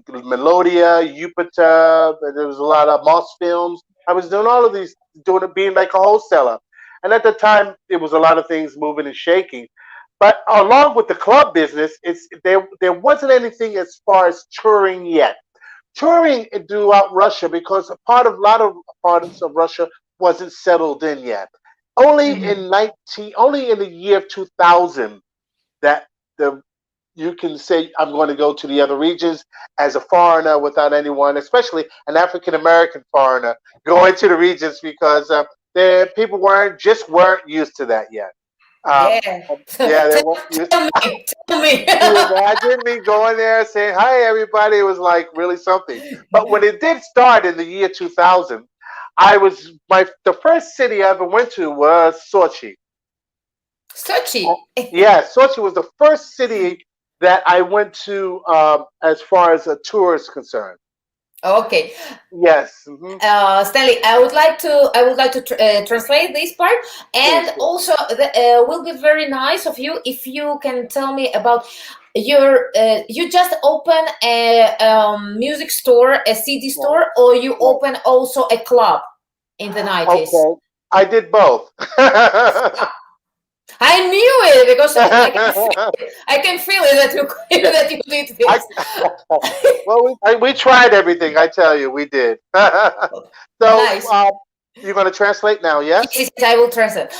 Melodia, Jupiter. There was a lot of Moss Films. I was doing all of these, being like a wholesaler. And at the time, there was a lot of things moving and shaking. But along with the club business, there wasn't anything as far as touring yet. Touring throughout Russia, because a lot of parts of Russia wasn't settled in yet. Only in the year 2000 that you can say I'm going to go to the other regions as a foreigner without anyone, especially an African American foreigner, going to the regions because people weren't used to that yet. They weren't used. Tell me. You imagine me going there saying, "Hi, everybody." It was like really something. But when it did start in the year 2000, the first city I ever went to was Sochi. Sochi. Sochi was the first city that I went to as far as a tour is concerned. Okay. Yes. Stanley, I would like to translate this part, and also will be very nice of you if you can tell me about you just open a music store, a CD store, or you open also a club in the 90s? Okay. I did both. I knew it because I can feel it that you did this. Well, we tried everything. I tell you, we did. So, nice. You're going to translate now, yes? Yes, I will translate.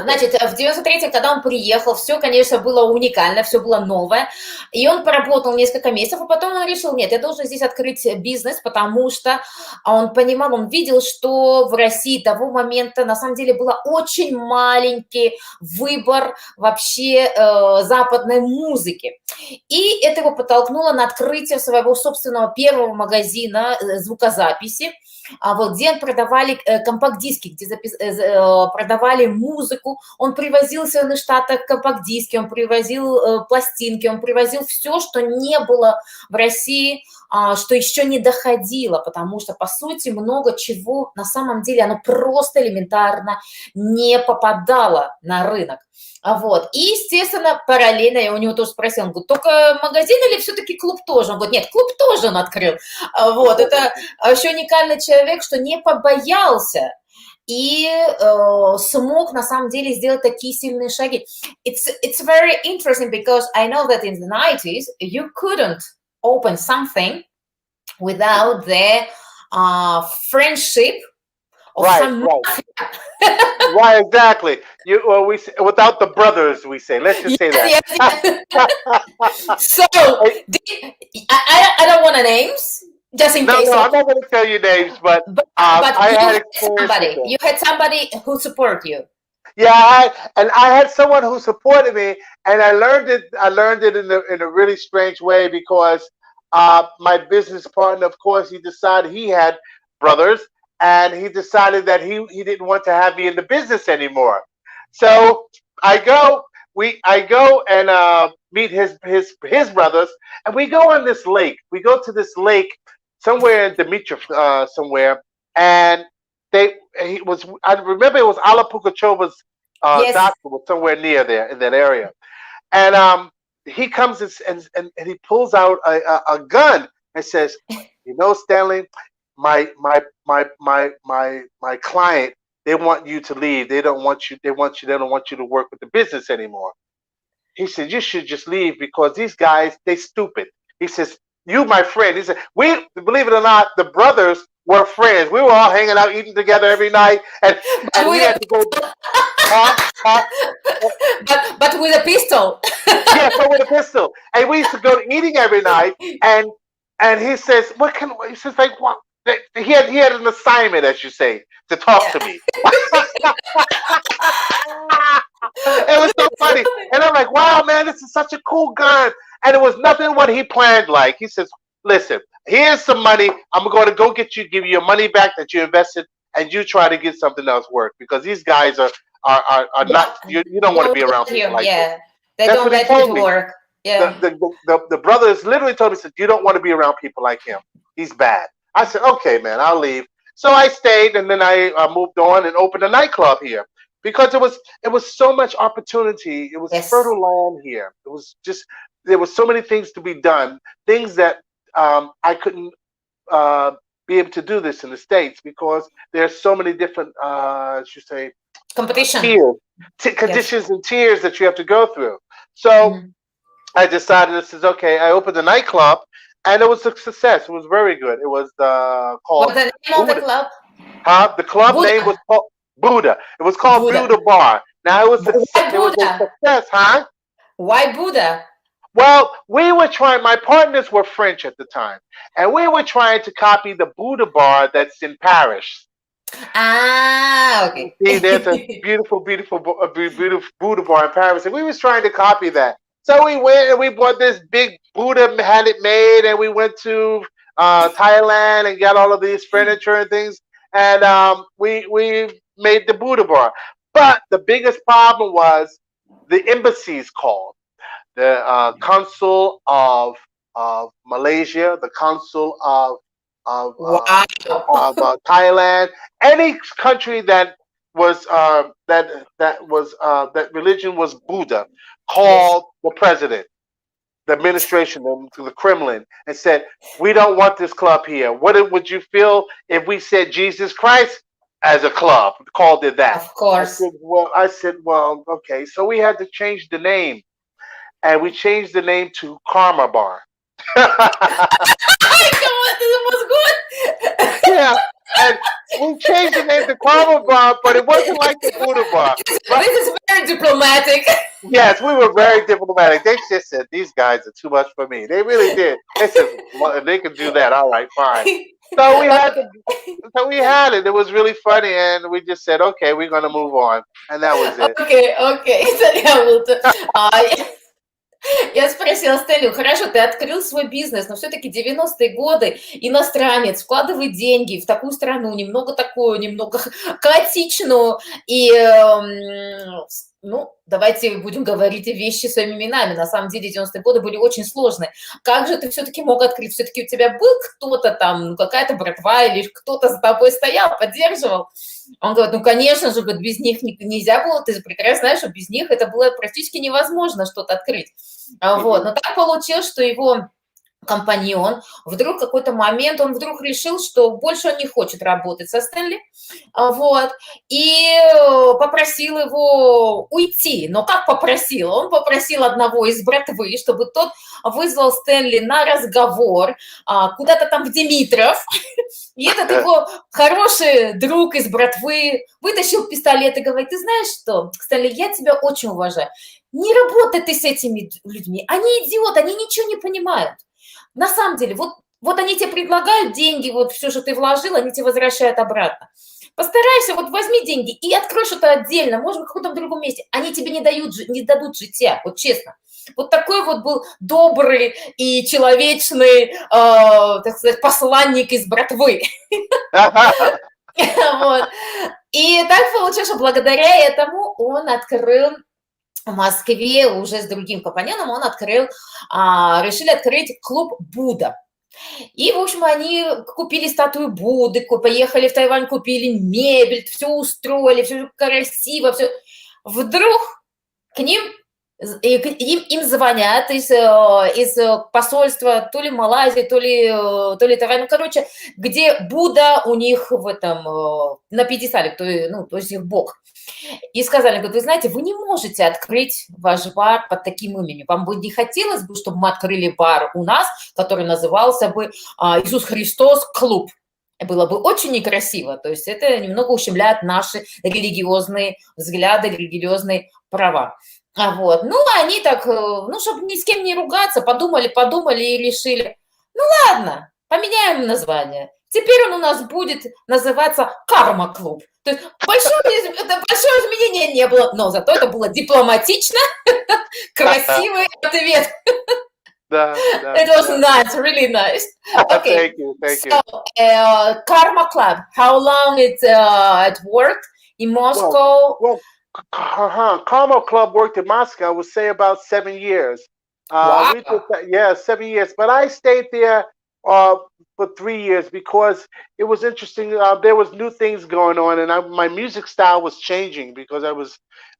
Значит, в 93-м, когда он приехал, все, конечно, было уникально, все было новое, и он поработал несколько месяцев, а потом он решил, нет, я должен здесь открыть бизнес, потому что он понимал, он видел, что в России того момента, на самом деле, был очень маленький выбор вообще западной музыки. И это его подтолкнуло на открытие своего собственного первого магазина звукозаписи, где продавали компакт-диски, где продавали музыку. Он привозил в Соединенных Штатах компакт-диски, он привозил пластинки, он привозил все, что не было в России, что еще не доходило, потому что, по сути, много чего на самом деле, оно просто элементарно не попадало на рынок. Вот. И, естественно, параллельно я у него тоже спросила, он говорит, только магазин или все-таки клуб тоже? Он говорит, нет, клуб тоже он открыл. Вот. Это еще уникальный человек, что не побоялся и смог на самом деле сделать такие сильные шаги. It's very interesting because I know that in the 90s you couldn't open something without the friendship of Right, some right, mafia. right. Exactly. We say, without the brothers, we say. Let's just say Yes, that. yes, yes. So, Hey, I don't want to names, just in no, case no, of, I'm not going to tell you names, but but I you had had experience with somebody, them. you had somebody who support you. Yeah, and I had someone who supported me, and I learned it. I learned it in a really strange way because my business partner, of course, he decided he had brothers, and he decided that he didn't want to have me in the business anymore. So I go and meet his brothers, and we go on this lake. We go to this lake somewhere in Dimitrov, somewhere, and he was I remember it was Ala Pugachova's Yes. doctor was somewhere near there in that area, and he comes and he pulls out a gun and says, you know, Stanley, my client, they want you to leave. They don't want you. They don't want you to work with the business anymore. He said, you should just leave because these guys, they stupid. He says, you, my friend. He said, we, believe it or not, the brothers were friends. We were all hanging out, eating together every night. But And he with had a to go, huh? Huh? but with a pistol. Yeah, so with a pistol. And we used to go to eating every night. And he says, what can, he says, like, what? He had an assignment, as you say, to talk Yeah. to me. It was so funny. And I'm like, wow, man, this is such a cool gun. And it was nothing what he planned like. He says, listen, here's some money. I'm going to go give you your money back that you invested, and you try to get something else work because these guys are Yeah. not, you don't want to Don't be around let people you. like this. Yeah. They That's don't what he let you told to me. work. The, Yeah. the brothers literally told me, said, you don't want to be around people like him. He's bad. I said, okay, man, I'll leave. So I stayed, and then I moved on and opened a nightclub here because it was so much opportunity. It was Yes. fertile land here. It was just there was so many things to be done, things that I couldn't uh, be able to do this in the States because there's so many different, as you say, Competition. tiers, Yes. conditions and tiers that you have to go through. So Mhm. I decided this is okay. I opened a nightclub, and it was a success. It was very good. It was What's called the name of the Buddha. club? Huh? The club name was Buddha. called Buddha. It was called Buddha. Buddha Bar. Now Why it was a Buddha? success, huh? Why Buddha? Well, we were trying. My partners were French at the time, and we were trying to copy the Buddha Bar that's in Paris. Ah, You okay. see, there's a beautiful Buddha bar in Paris, and we was trying to copy that. So we went and we bought this big Buddha, had it made, and we went to Thailand and got all of these furniture and things, and we made the Buddha bar. But the biggest problem was the embassies called the consul of Malaysia, the consul of Wow. Thailand, any country that was that religion was Buddha, Yes. called the president, the administration, to the Kremlin, and said, "We don't want this club here. Would you feel if we said Jesus Christ as a club, called it that?" Of course. I said, well, okay. So we had to change the name, and we changed the name to Karma Bar. Come on, this was good. Yeah, and we changed the name to Karma Bar, but it wasn't like the Buddha Bar. But This is very diplomatic. yes, we were very diplomatic. They just said these guys are too much for me. They really did. They said, well, if they can do that, all right, fine. So we had to, so we had it. It was really funny, and we just said, okay, we're gonna move on, and that was it. Окей, окей. Я спросила Стелю, хорошо, ты открыл свой бизнес, но все-таки 90-е годы, иностранец, вкладывает деньги в такую страну, немного такую, немного хаотичную, и, ну, давайте будем говорить вещи своими именами, на самом деле 90-е годы были очень сложные. Как же ты все-таки мог открыть? Все-таки у тебя был кто-то там, ну, какая-то братва или кто-то за тобой стоял, поддерживал? Он говорит, ну, конечно же, говорит, без них нельзя было, ты прекрасно знаешь, что без них это было практически невозможно что-то открыть. Вот. Но так получилось, что его компаньон, вдруг в какой-то момент он вдруг решил, что больше он не хочет работать со Стэнли, вот, и попросил его уйти. Но как попросил? Он попросил одного из братвы, чтобы тот вызвал Стэнли на разговор куда-то там в Димитров, и этот его хороший друг из братвы вытащил пистолет и говорит: ты знаешь что, Стэнли, я тебя очень уважаю, не работай ты с этими людьми, они идиоты, они ничего не понимают. На самом деле, вот они тебе предлагают деньги, вот все, что ты вложил, они тебе возвращают обратно. Постарайся, вот возьми деньги и открой что-то отдельно, может, в каком-то другом месте. Они тебе не дадут житья, вот честно. Вот такой вот был добрый и человечный, так сказать, посланник из братвы. И так получилось, что благодаря этому он открыл в Москве уже с другим компаньоном, решили открыть клуб «Будда». И, в общем, они купили статую Будды, поехали в Тайвань, купили мебель, все устроили, все красиво, все. Вдруг к ним им звонят из посольства то ли Малайзии, то ли Тайвань, ну, короче, где Будда у них в этом, на пьедестале, то есть их бог. И сказали, говорят, вы знаете, вы не можете открыть ваш бар под таким именем. Вам бы не хотелось бы, чтобы мы открыли бар у нас, который назывался бы Иисус Христос клуб. Было бы очень некрасиво. То есть это немного ущемляет наши религиозные взгляды, религиозные права. Вот. Ну, они так, чтобы ни с кем не ругаться, подумали и решили, ну ладно, поменяем название. Теперь он у нас будет называться «Карма-клуб». То есть большого изменения не было, но зато это было дипломатично, красивый ответ. It was nice, really nice. Okay. Thank you. So, Karma Club, how long it worked in Moscow? Well, Karma Club worked in Moscow, I would say about 7 years. Wow. We did that, 7 years. But I stayed there for 3 years because it was interesting. There was new things going on, and my music style was changing because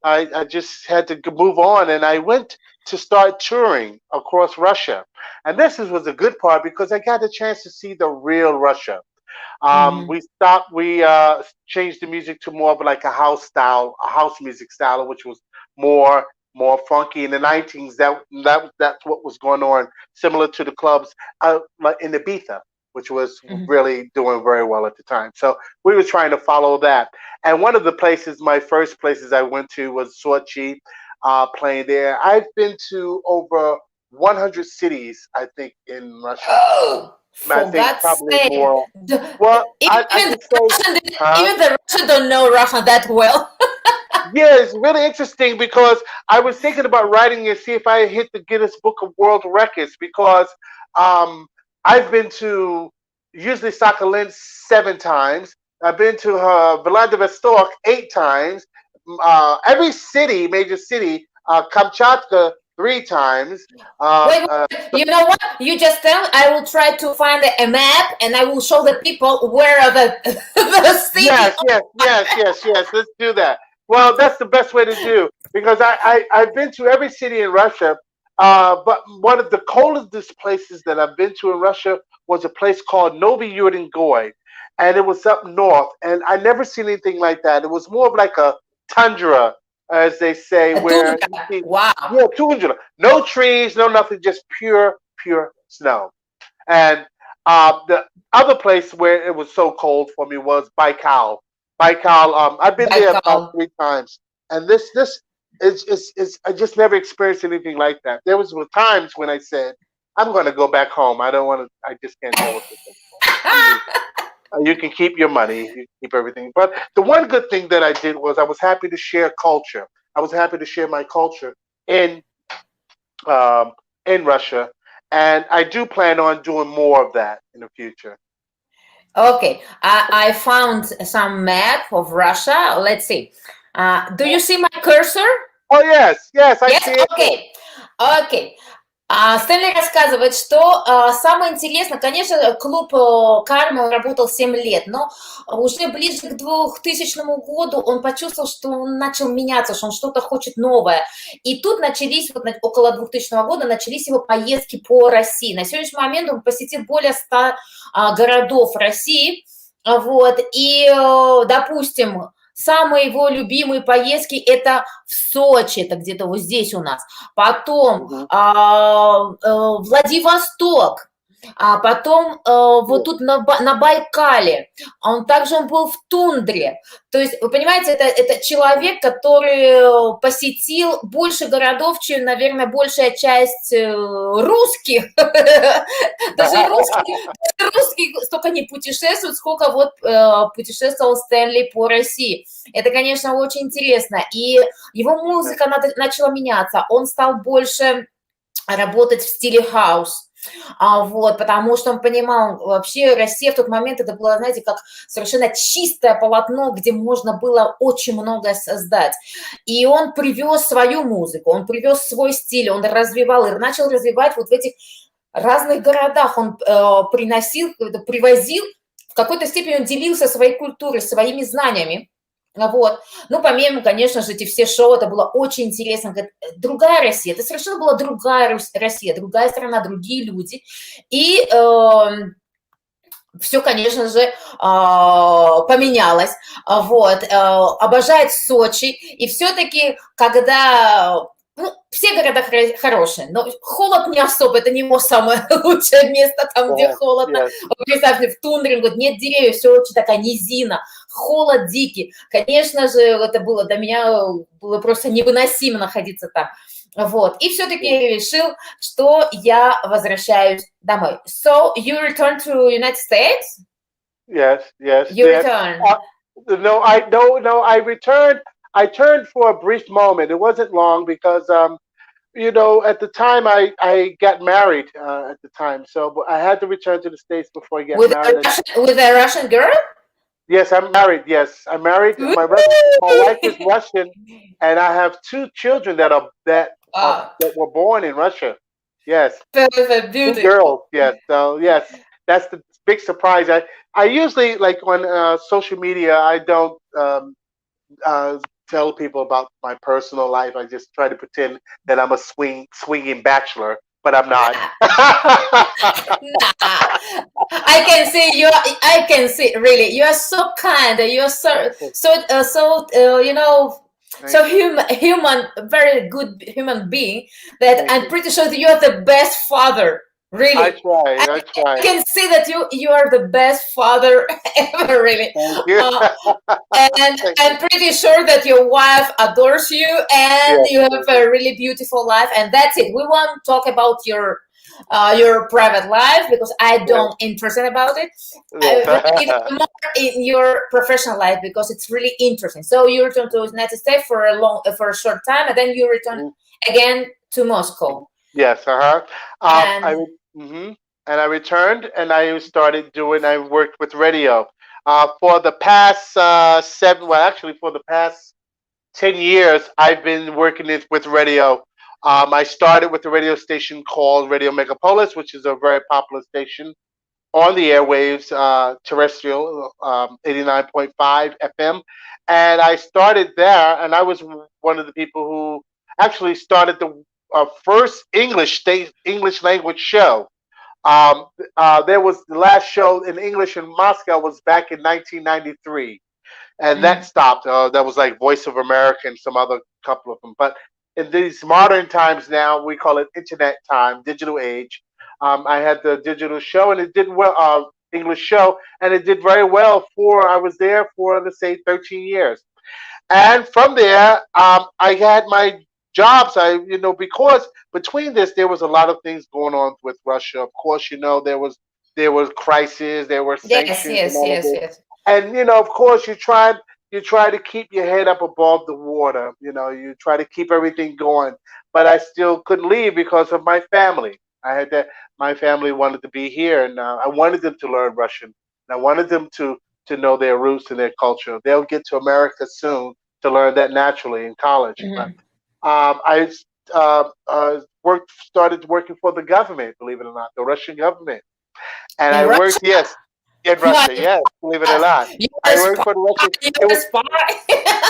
I just had to move on, and I went to start touring across Russia. And this was a good part because I got a chance to see the real Russia. We changed the music to more of like a house music style, which was more funky in the 90s. That's what was going on, similar to the clubs like in Ibiza, which was really doing very well at the time. So we were trying to follow that. And one of the my first places I went to was Sochi, playing there. I've been to over 100 cities, I think, in Russia. Oh, I think probably more. Well, even the Russians don't know Russian that well. Yeah, it's really interesting because I was thinking about writing and see if I hit the Guinness Book of World Records because I've been to usually Sakhalin 7 times. I've been to Vladivostok 8 times. Every major city, Kamchatka 3 times. Wait, you know what? You just tell. I will try to find a map, and I will show the people where are the cities. Yes. Let's do that. Well, that's the best way to do because I've been to every city in Russia, but one of the coldest places that I've been to in Russia was a place called Novi Yurdengoy, and it was up north, and I never seen anything like that. It was more of like a tundra, as they say, where wow, tundra, no trees, no nothing, just pure snow. And the other place where it was so cold for me was Baikal. I've been there about 3 times, and this is I just never experienced anything like that. There was times when I said, I'm going to go back home. I don't want to. I just can't deal with it. You can keep your money, you can keep everything. But the one good thing that I did was I was happy to share culture. I was happy to share my culture in Russia, and I do plan on doing more of that in the future. Okay, I found some map of Russia. Let's see. Do you see my cursor? Oh yes, I see it. Okay. Стэнли рассказывает, что самое интересное, конечно, клуб «Карма» он работал 7 лет, но уже ближе к 2000 году он почувствовал, что он начал меняться, что он что-то хочет новое. И тут начались, вот около 2000 года, начались его поездки по России. На сегодняшний момент он посетил более 100 городов России. Вот, и, допустим, самые его любимые поездки это в Сочи, это где-то вот здесь у нас. Потом Mhm. Владивосток, а потом вот тут на Байкале, он был в тундре. То есть, вы понимаете, это человек, который посетил больше городов, чем, наверное, большая часть русских. Даже русские столько не путешествуют, сколько вот путешествовал Стэнли по России. Это, конечно, очень интересно. И его музыка начала меняться. Он стал больше работать в стиле хаус. Вот, потому что он понимал, вообще Россия в тот момент это было, знаете, как совершенно чистое полотно, где можно было очень многое создать. И он привез свою музыку, он привез свой стиль, он развивал и начал развивать вот в этих разных городах. Он привозил, в какой-то степени он делился своей культурой, своими знаниями. Вот. Ну, помимо, конечно же, эти все шоу, это было очень интересно. Другая Россия, это совершенно была другая Россия, другая страна, другие люди. И все, конечно же, поменялось. Вот. Обожает Сочи. И все-таки, когда... Ну, все города хорошие, но холод не особо, это не его самое лучшее место, там, где холодно. Yes. Представьте, в тундре, говорит, нет деревьев, все очень такая низина, холод дикий. Конечно же, это было для меня было просто невыносимо находиться там. Вот. И все-таки я решил, что я возвращаюсь домой. So, you return to United States? Yes, yes. You return. No, I returned. I turned for a brief moment. It wasn't long because at the time I got married at the time, so I had to return to the States before I get married. With a Russian girl? Yes, I'm married. Yes, I'm married. My wife is Russian, and I have 2 children that were born in Russia. Yes, Perfect, 2 beautiful. girls. Yes, so yes, that's the big surprise. I usually like on social media. I don't tell people about my personal life. I just try to pretend that I'm a swinging bachelor, but I'm not. I can see really you are so kind, you are so human, very good human being that I'm pretty sure that you are the best father. Really, I try. I can see that you are the best father ever, really. Thank you. And I'm pretty sure that your wife adores you, and you have a really beautiful life. And that's it. We won't talk about your private life because I don't interested about it. It's more in your professional life because it's really interesting. So you return to the United States for a short time, and then you return again to Moscow. Yes, and I returned and I worked with radio. For the past for the past 10 years, I've been working with radio. I started with a radio station called Radio Megapolis, which is a very popular station on the airwaves, terrestrial, 89.5 FM. And I started there, and I was one of the people who actually started the first English language show. There was the last show in English in Moscow was back in 1993, and that stopped. That was like Voice of America and some other couple of them. But in these modern times now, we call it internet time, digital age. I had the digital show, and it did well. English show, and it did very well. I was there for, let's say, 13 years, and from there, I had my jobs. Because between this, there was a lot of things going on with Russia. Of course, there was crisis, there were sanctions, Yes. And of course, you try to keep your head up above the water. You try to keep everything going. But I still couldn't leave because of my family. My family wanted to be here, and I wanted them to learn Russian. And I wanted them to know their roots and their culture. They'll get to America soon to learn that naturally in college. But I started working for the government, believe it or not, the Russian government. And In I Russia? worked, yes, in My Russia, yes, believe it or not. you're a I worked spy. for the Russian. It You're a was, spy.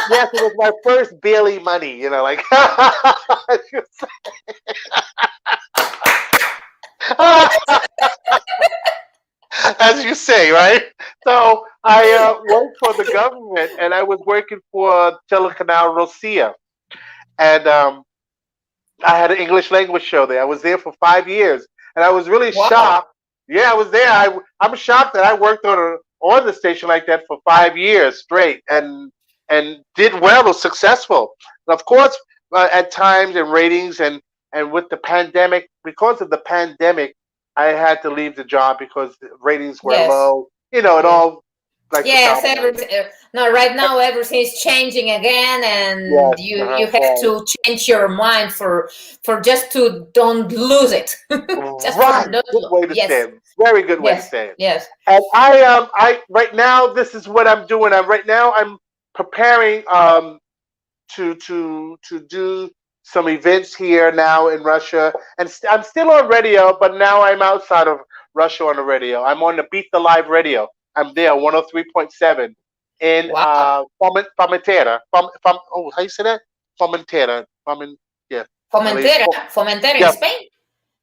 yes, it was my first Bailey money, you know, like as you say, right? So I worked for the government, and I was working for Telecanal Rosia, and I had an English language show there. I was there for 5 years, and I was really Wow. shocked. Yeah, I was there. I'm shocked that I worked on the station like that for 5 years straight, and did well, was successful. And of course, at times in ratings and with the pandemic, because of the pandemic, I had to leave the job because the ratings were Yes. low. You know, it Yes. all like the Yes, dominoes. everything. No, right now everything is changing again, and Yes, you have right. to change your mind for just to don't lose it, just for Right. not. Good way to say Yes, it. Very good way to yes, say it. yes. And I right now this is what I'm doing. I'm preparing to do some events here now in Russia, and I'm still on radio, but now I'm outside of Russia on the radio. I'm on the Beat the Live radio. I'm there 103.7 in Wow. Fomentera. Oh, how you say that? Fomentera. Yeah, I believe. Fomentera in Yeah, Spain.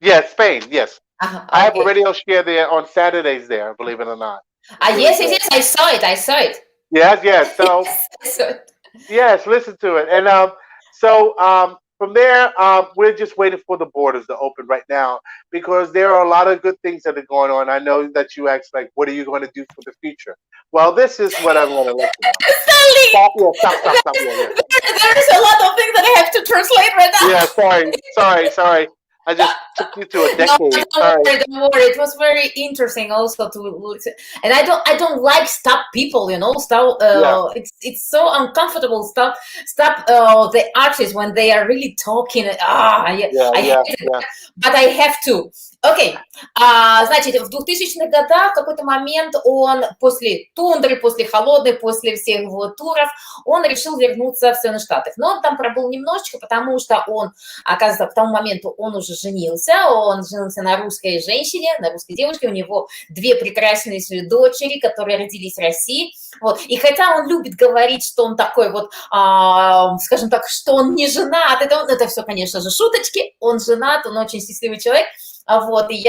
yeah, Spain. Yes, I have a Okay. radio share there on Saturdays there, believe it or not. It's Ah, really yes, yes, good. yes. I saw it. I saw it. Yes, yes. So Yes, I saw it. yes, listen to it. And from there, we're just waiting for the borders to open right now because there are a lot of good things that are going on. I know that you asked, like, what are you going to do for the future? Well, this is what I'm going to let you know. Stanley, Stop, yeah, stop. Yeah, yeah. there is a lot of things that I have to translate right Yeah, now. sorry. I just took you to a No, decade. don't Sorry. worry, don't worry. It was very interesting also to listen. And I don't like stop people, stop. Yeah, It's so uncomfortable. Stop. The artists when they are really talking. I hate it, yeah. but I have to. Окей, значит, в 2000-х годах в какой-то момент он после тундры, после холодной, после всех его туров, он решил вернуться в Соединенные Штаты. Но он там пробыл немножечко, потому что он, оказывается, к тому моменту он женился на русской женщине, на русской девушке, у него 2 прекрасные дочери, которые родились в России. Вот. И хотя он любит говорить, что он такой вот, скажем так, что он не женат, это все, конечно же, шуточки, он женат, он очень счастливый человек. Вот, и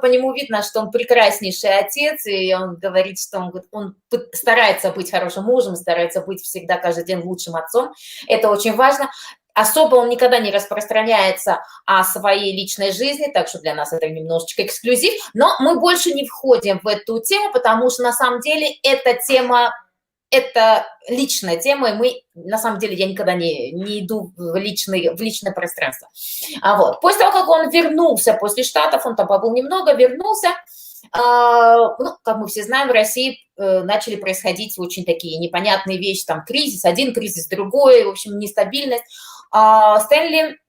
по нему видно, что он прекраснейший отец, и он говорит, что он старается быть хорошим мужем, старается быть всегда каждый день лучшим отцом. Это очень важно. Особо он никогда не распространяется о своей личной жизни, так что для нас это немножечко эксклюзив, но мы больше не входим в эту тему, потому что на самом деле эта тема, это личная тема, и на самом деле, я никогда не иду в личное пространство. Вот. После того, как он вернулся после Штатов, он там побыл немного, вернулся, как мы все знаем, в России начали происходить очень такие непонятные вещи, там кризис один, кризис другой, в общем, нестабильность. Стэнли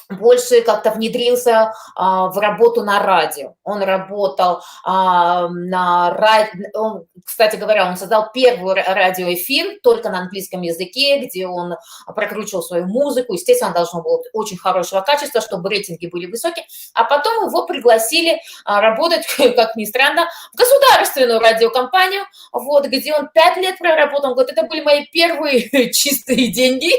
больше как-то внедрился в работу на радио. Он работал на радио, кстати говоря, он создал первый радиоэфир только на английском языке, где он прокручивал свою музыку. Естественно, он должен был быть очень хорошего качества, чтобы рейтинги были высокие. А потом его пригласили работать, как ни странно, в государственную радиокомпанию, вот, где он 5 лет проработал. Он говорит, это были мои первые чистые деньги.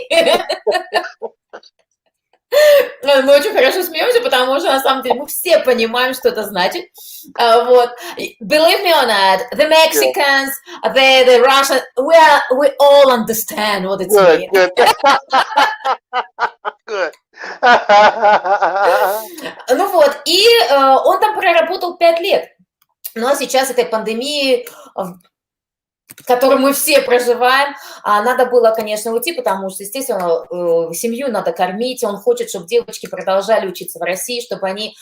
Мы очень хорошо смеемся, потому что на самом деле мы все понимаем, что это значит. Вот. Believe me or not, the Mexicans, the Russians, we all understand what it means. Good. Ну вот, и он там проработал 5 лет. Но сейчас этой пандемии, которую мы все проживаем, надо было, конечно, уйти, потому что, естественно, семью надо кормить, он хочет, чтобы девочки продолжали учиться в России, чтобы они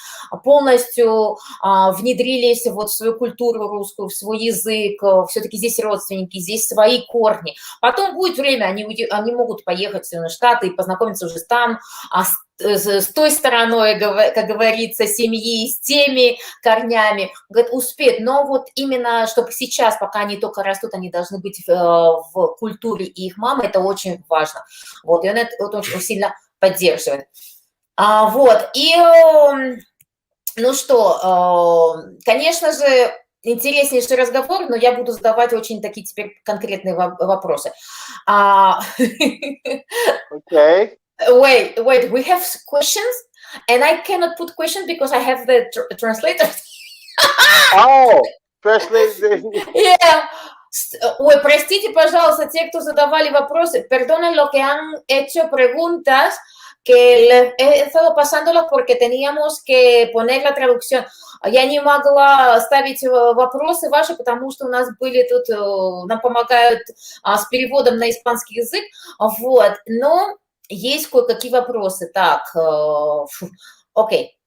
полностью внедрились вот в свою культуру русскую, в свой язык, все-таки здесь родственники, здесь свои корни. Потом будет время, они могут поехать в Соединенные Штаты и познакомиться уже там, с той стороной, как говорится, семьи, с теми корнями, говорит, успеть. Но вот именно, чтобы сейчас, пока они только растут, они должны быть в культуре их мамы, это очень важно. Вот, и он это очень сильно поддерживает. Вот, и, ну что, конечно же, интереснейший разговор, но я буду задавать очень такие теперь конкретные вопросы. Okay. Wait, we have questions, and I cannot put questions because I have the translator. Oh, translate. Yeah. Ой, простите, пожалуйста, те, кто задавали вопросы, perdonen lo que han hecho preguntas, que le he estado pasándolas porque teníamos que poner la traducción. Я не могла ставить вопросы ваши, потому что у нас были тут, нам помогают с переводом на испанский язык, вот, но есть кое-какие вопросы. Так, окей.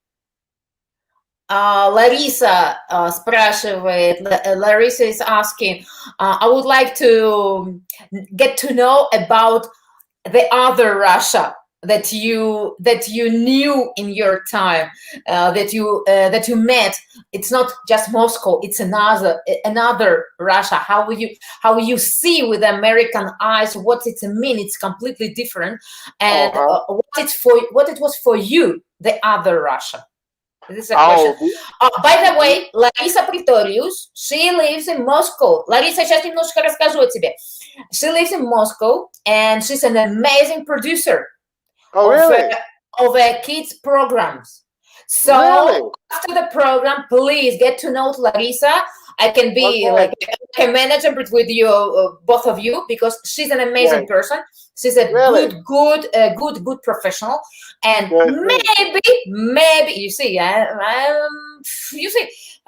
Larissa спрашивает, Larissa is asking, I would like to get to know about the other Russia that you knew in your time, that you met. It's not just Moscow; it's another Russia. How you see with American eyes what it means. It's completely different, and what it was for you, the other Russia. This is a question. By the way, Larissa Pretorius, she lives in Moscow. Larissa, сейчас немножко расскажу о тебе. She lives in Moscow, and she's an amazing producer of kids programs. So after the program, please get to know Larissa. I can be like a manager with you, both of you, because she's an amazing person. She's a good professional, and maybe you see, I'm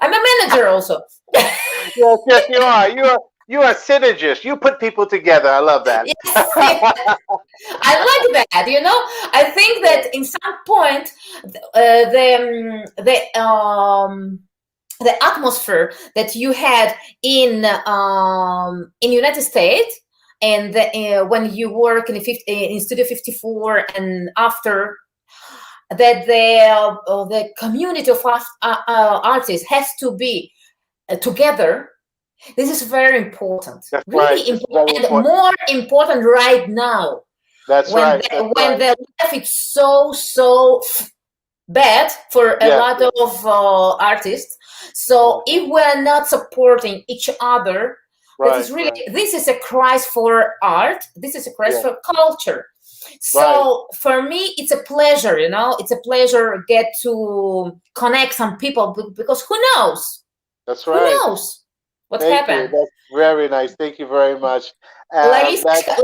a manager also. Yes, you are. You are synergist. You put people together. I love that. Yes, I like that. I think that in some point, the atmosphere that you had in United States, and when you work in Studio 54 and after that, the community of artists has to be together. This is very important. That's really important, and more important right now. That's when the life is so bad for a lot of artists. So if we're not supporting each other, this is a crisis for art. This is a crisis for culture. So for me, it's a pleasure. It's a pleasure get to connect some people, because who knows? That's right. Who knows what's happened? That's very nice. Thank you very much. Ларисочка,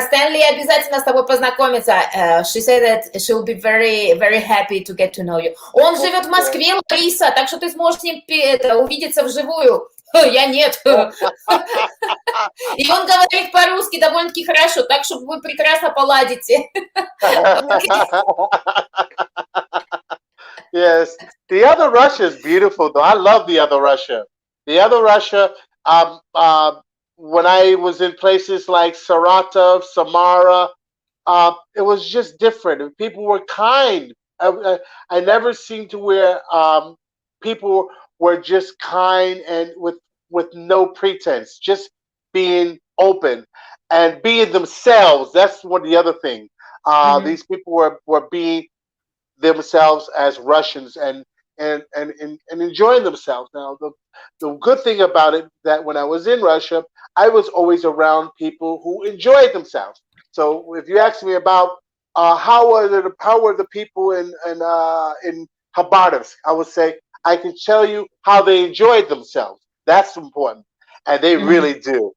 Стэнли обязательно с тобой познакомится. She said that she will be very, very happy to get to know you. Он живет в Москве, Лариса, так что ты сможешь с ним увидеться вживую. Я нет. И он говорит по-русски довольно-таки хорошо, так что вы прекрасно поладите. Yes, the other Russia is beautiful, though. I love the other Russia. The other Russia, when I was in places like Saratov, Samara, it was just different. People were kind. I never seemed to where people were just kind and with no pretense, just being open and being themselves. That's what the other thing. These people were being themselves as Russians and enjoying themselves. Now, the good thing about it, that when I was in Russia, I was always around people who enjoyed themselves. So if you ask me about how were the people in Khabarovsk, I would say I can tell you how they enjoyed themselves. That's important, and they really do.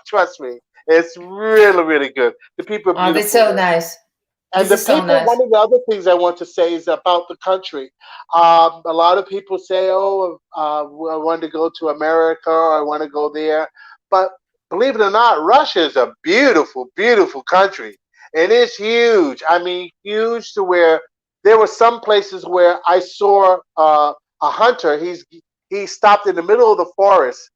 Trust me, it's really, really good. The people are beautiful. Oh, that's so nice. And the people, one of the other things I want to say is about the country. A lot of people say, oh, I want to go to America, or I want to go there. But believe it or not, Russia is a beautiful, beautiful country. It is huge. I mean, huge to where there were some places where I saw a hunter. He stopped in the middle of the forest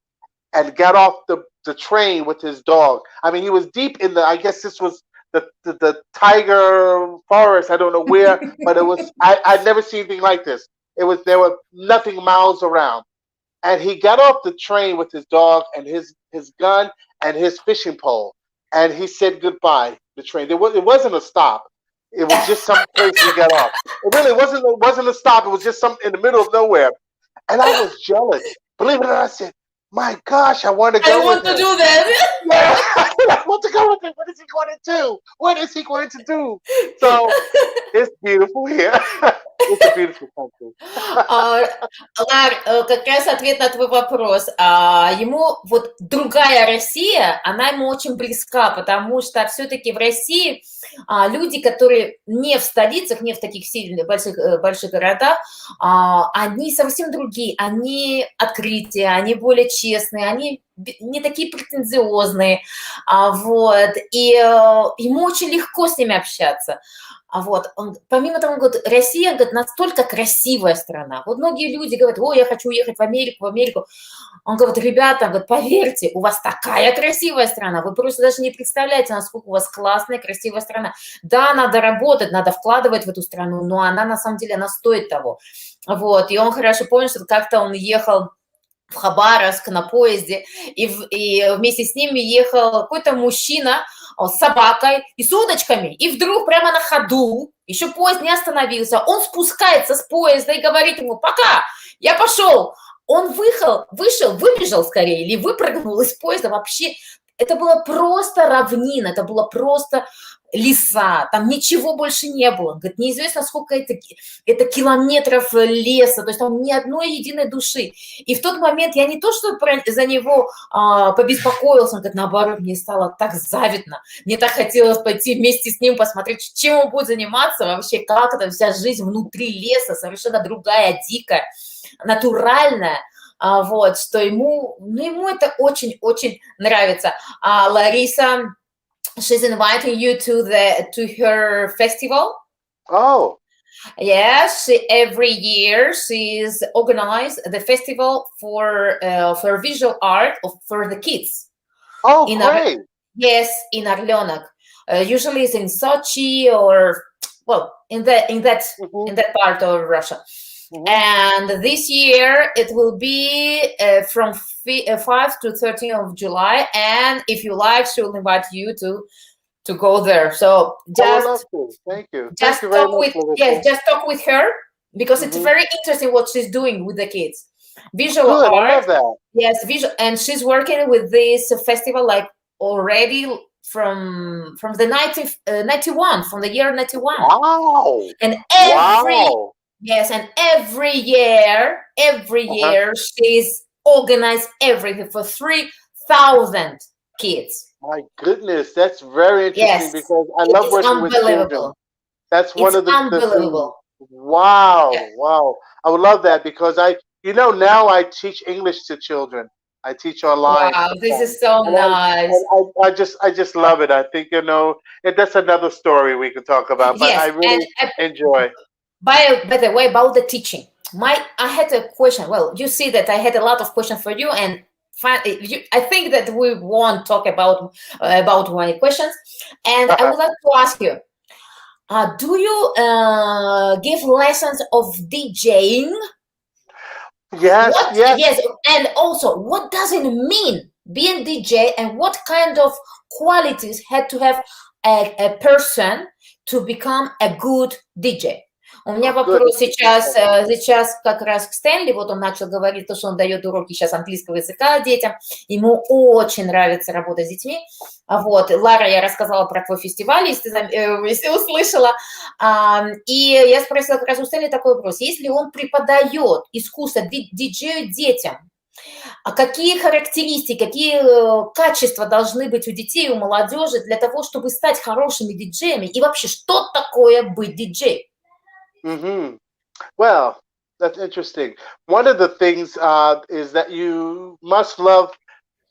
and got off the train with his dog. I mean, he was deep in I guess this was the tiger forest. I don't know where, but it was. I'd never seen anything like this. There were nothing miles around, and he got off the train with his dog and his gun and his fishing pole, and he said goodbye. The train. It wasn't a stop. It was just some place we got off. It really wasn't a stop. It was just some in the middle of nowhere, and I was jealous. Believe it or not, I said, "My gosh, I want to I go with want to him." do that. Yeah, I want to go with him. What is he going to do? What is he going to do? So it's beautiful here. It's a beautiful country. А, Лар, как раз ответ на твой вопрос. Ему вот другая Россия, она ему очень близка, потому что все-таки в России люди, которые не в столицах, не в таких сильных больших городах, они совсем другие, они открытые, они более честные, они не такие претенциозные, вот, и ему очень легко с ними общаться. Вот, помимо того, он говорит, Россия, говорит, настолько красивая страна. Вот многие люди говорят, ой, я хочу уехать в Америку. Он говорит, ребята, говорит, поверьте, у вас такая красивая страна, вы просто даже не представляете, насколько у вас классная, красивая страна. Да, надо работать, надо вкладывать в эту страну, но она на самом деле, она стоит того. Вот, и он хорошо помнит, что как-то он ехал в Хабаровск на поезде, и вместе с ними ехал какой-то мужчина с собакой и с удочками, и вдруг прямо на ходу, еще поезд не остановился, он спускается с поезда и говорит ему, пока, я пошел. Он выбежал скорее, или выпрыгнул из поезда вообще. Это было просто равнина, это было просто леса, там ничего больше не было. Он говорит, неизвестно, сколько это километров леса, то есть там ни одной единой души. И в тот момент я не то, что за него побеспокоился, он говорит, наоборот, мне стало так завидно, мне так хотелось пойти вместе с ним посмотреть, чем он будет заниматься вообще, как это вся жизнь внутри леса, совершенно другая, дикая, натуральная. Вот, что ему это очень-очень нравится. Лариса, she's inviting you to her festival. Oh. Yes, every year she's organized the festival for visual art for the kids. Oh, great. Yes, in Orleans. Usually it's in Sochi or in that part of Russia. Mm-hmm. And this year it will be from 5 to 13 of July. And if you like, she will invite you to go there. So just thank you. Just talk with her because it's very interesting what she's doing with the kids. Visual art. I love that. Yes, visual, and she's working with this festival like already from the 91, from the year 91. Wow. And every year she's organized everything for 3,000 kids. My goodness, that's very interesting because I love working with children. That's one of the unbelievable. Wow, wow. I would love that because now I teach English to children. I teach online. Wow, this is so nice. I just love it. I think that's another story we could talk about. But I really enjoy. By the way, about the teaching, I had a question. Well, you see that I had a lot of questions for you, and I think that we won't talk about my questions. And I would like to ask you: do you give lessons of DJing? Yes. And also, what does it mean being DJ, and what kind of qualities had to have a person to become a good DJ? У меня вопрос сейчас как раз к Стэнли, вот он начал говорить, что он дает уроки сейчас английского языка детям, ему очень нравится работать с детьми, вот, Лара, я рассказала про твой фестиваль, если услышала, и я спросила как раз у Стэнли такой вопрос, если он преподает искусство диджею детям, а какие характеристики, какие качества должны быть у детей, у молодежи для того, чтобы стать хорошими диджеями, и вообще, что такое быть диджеем? Mm-hmm. Well, that's interesting. One of the things is that you must love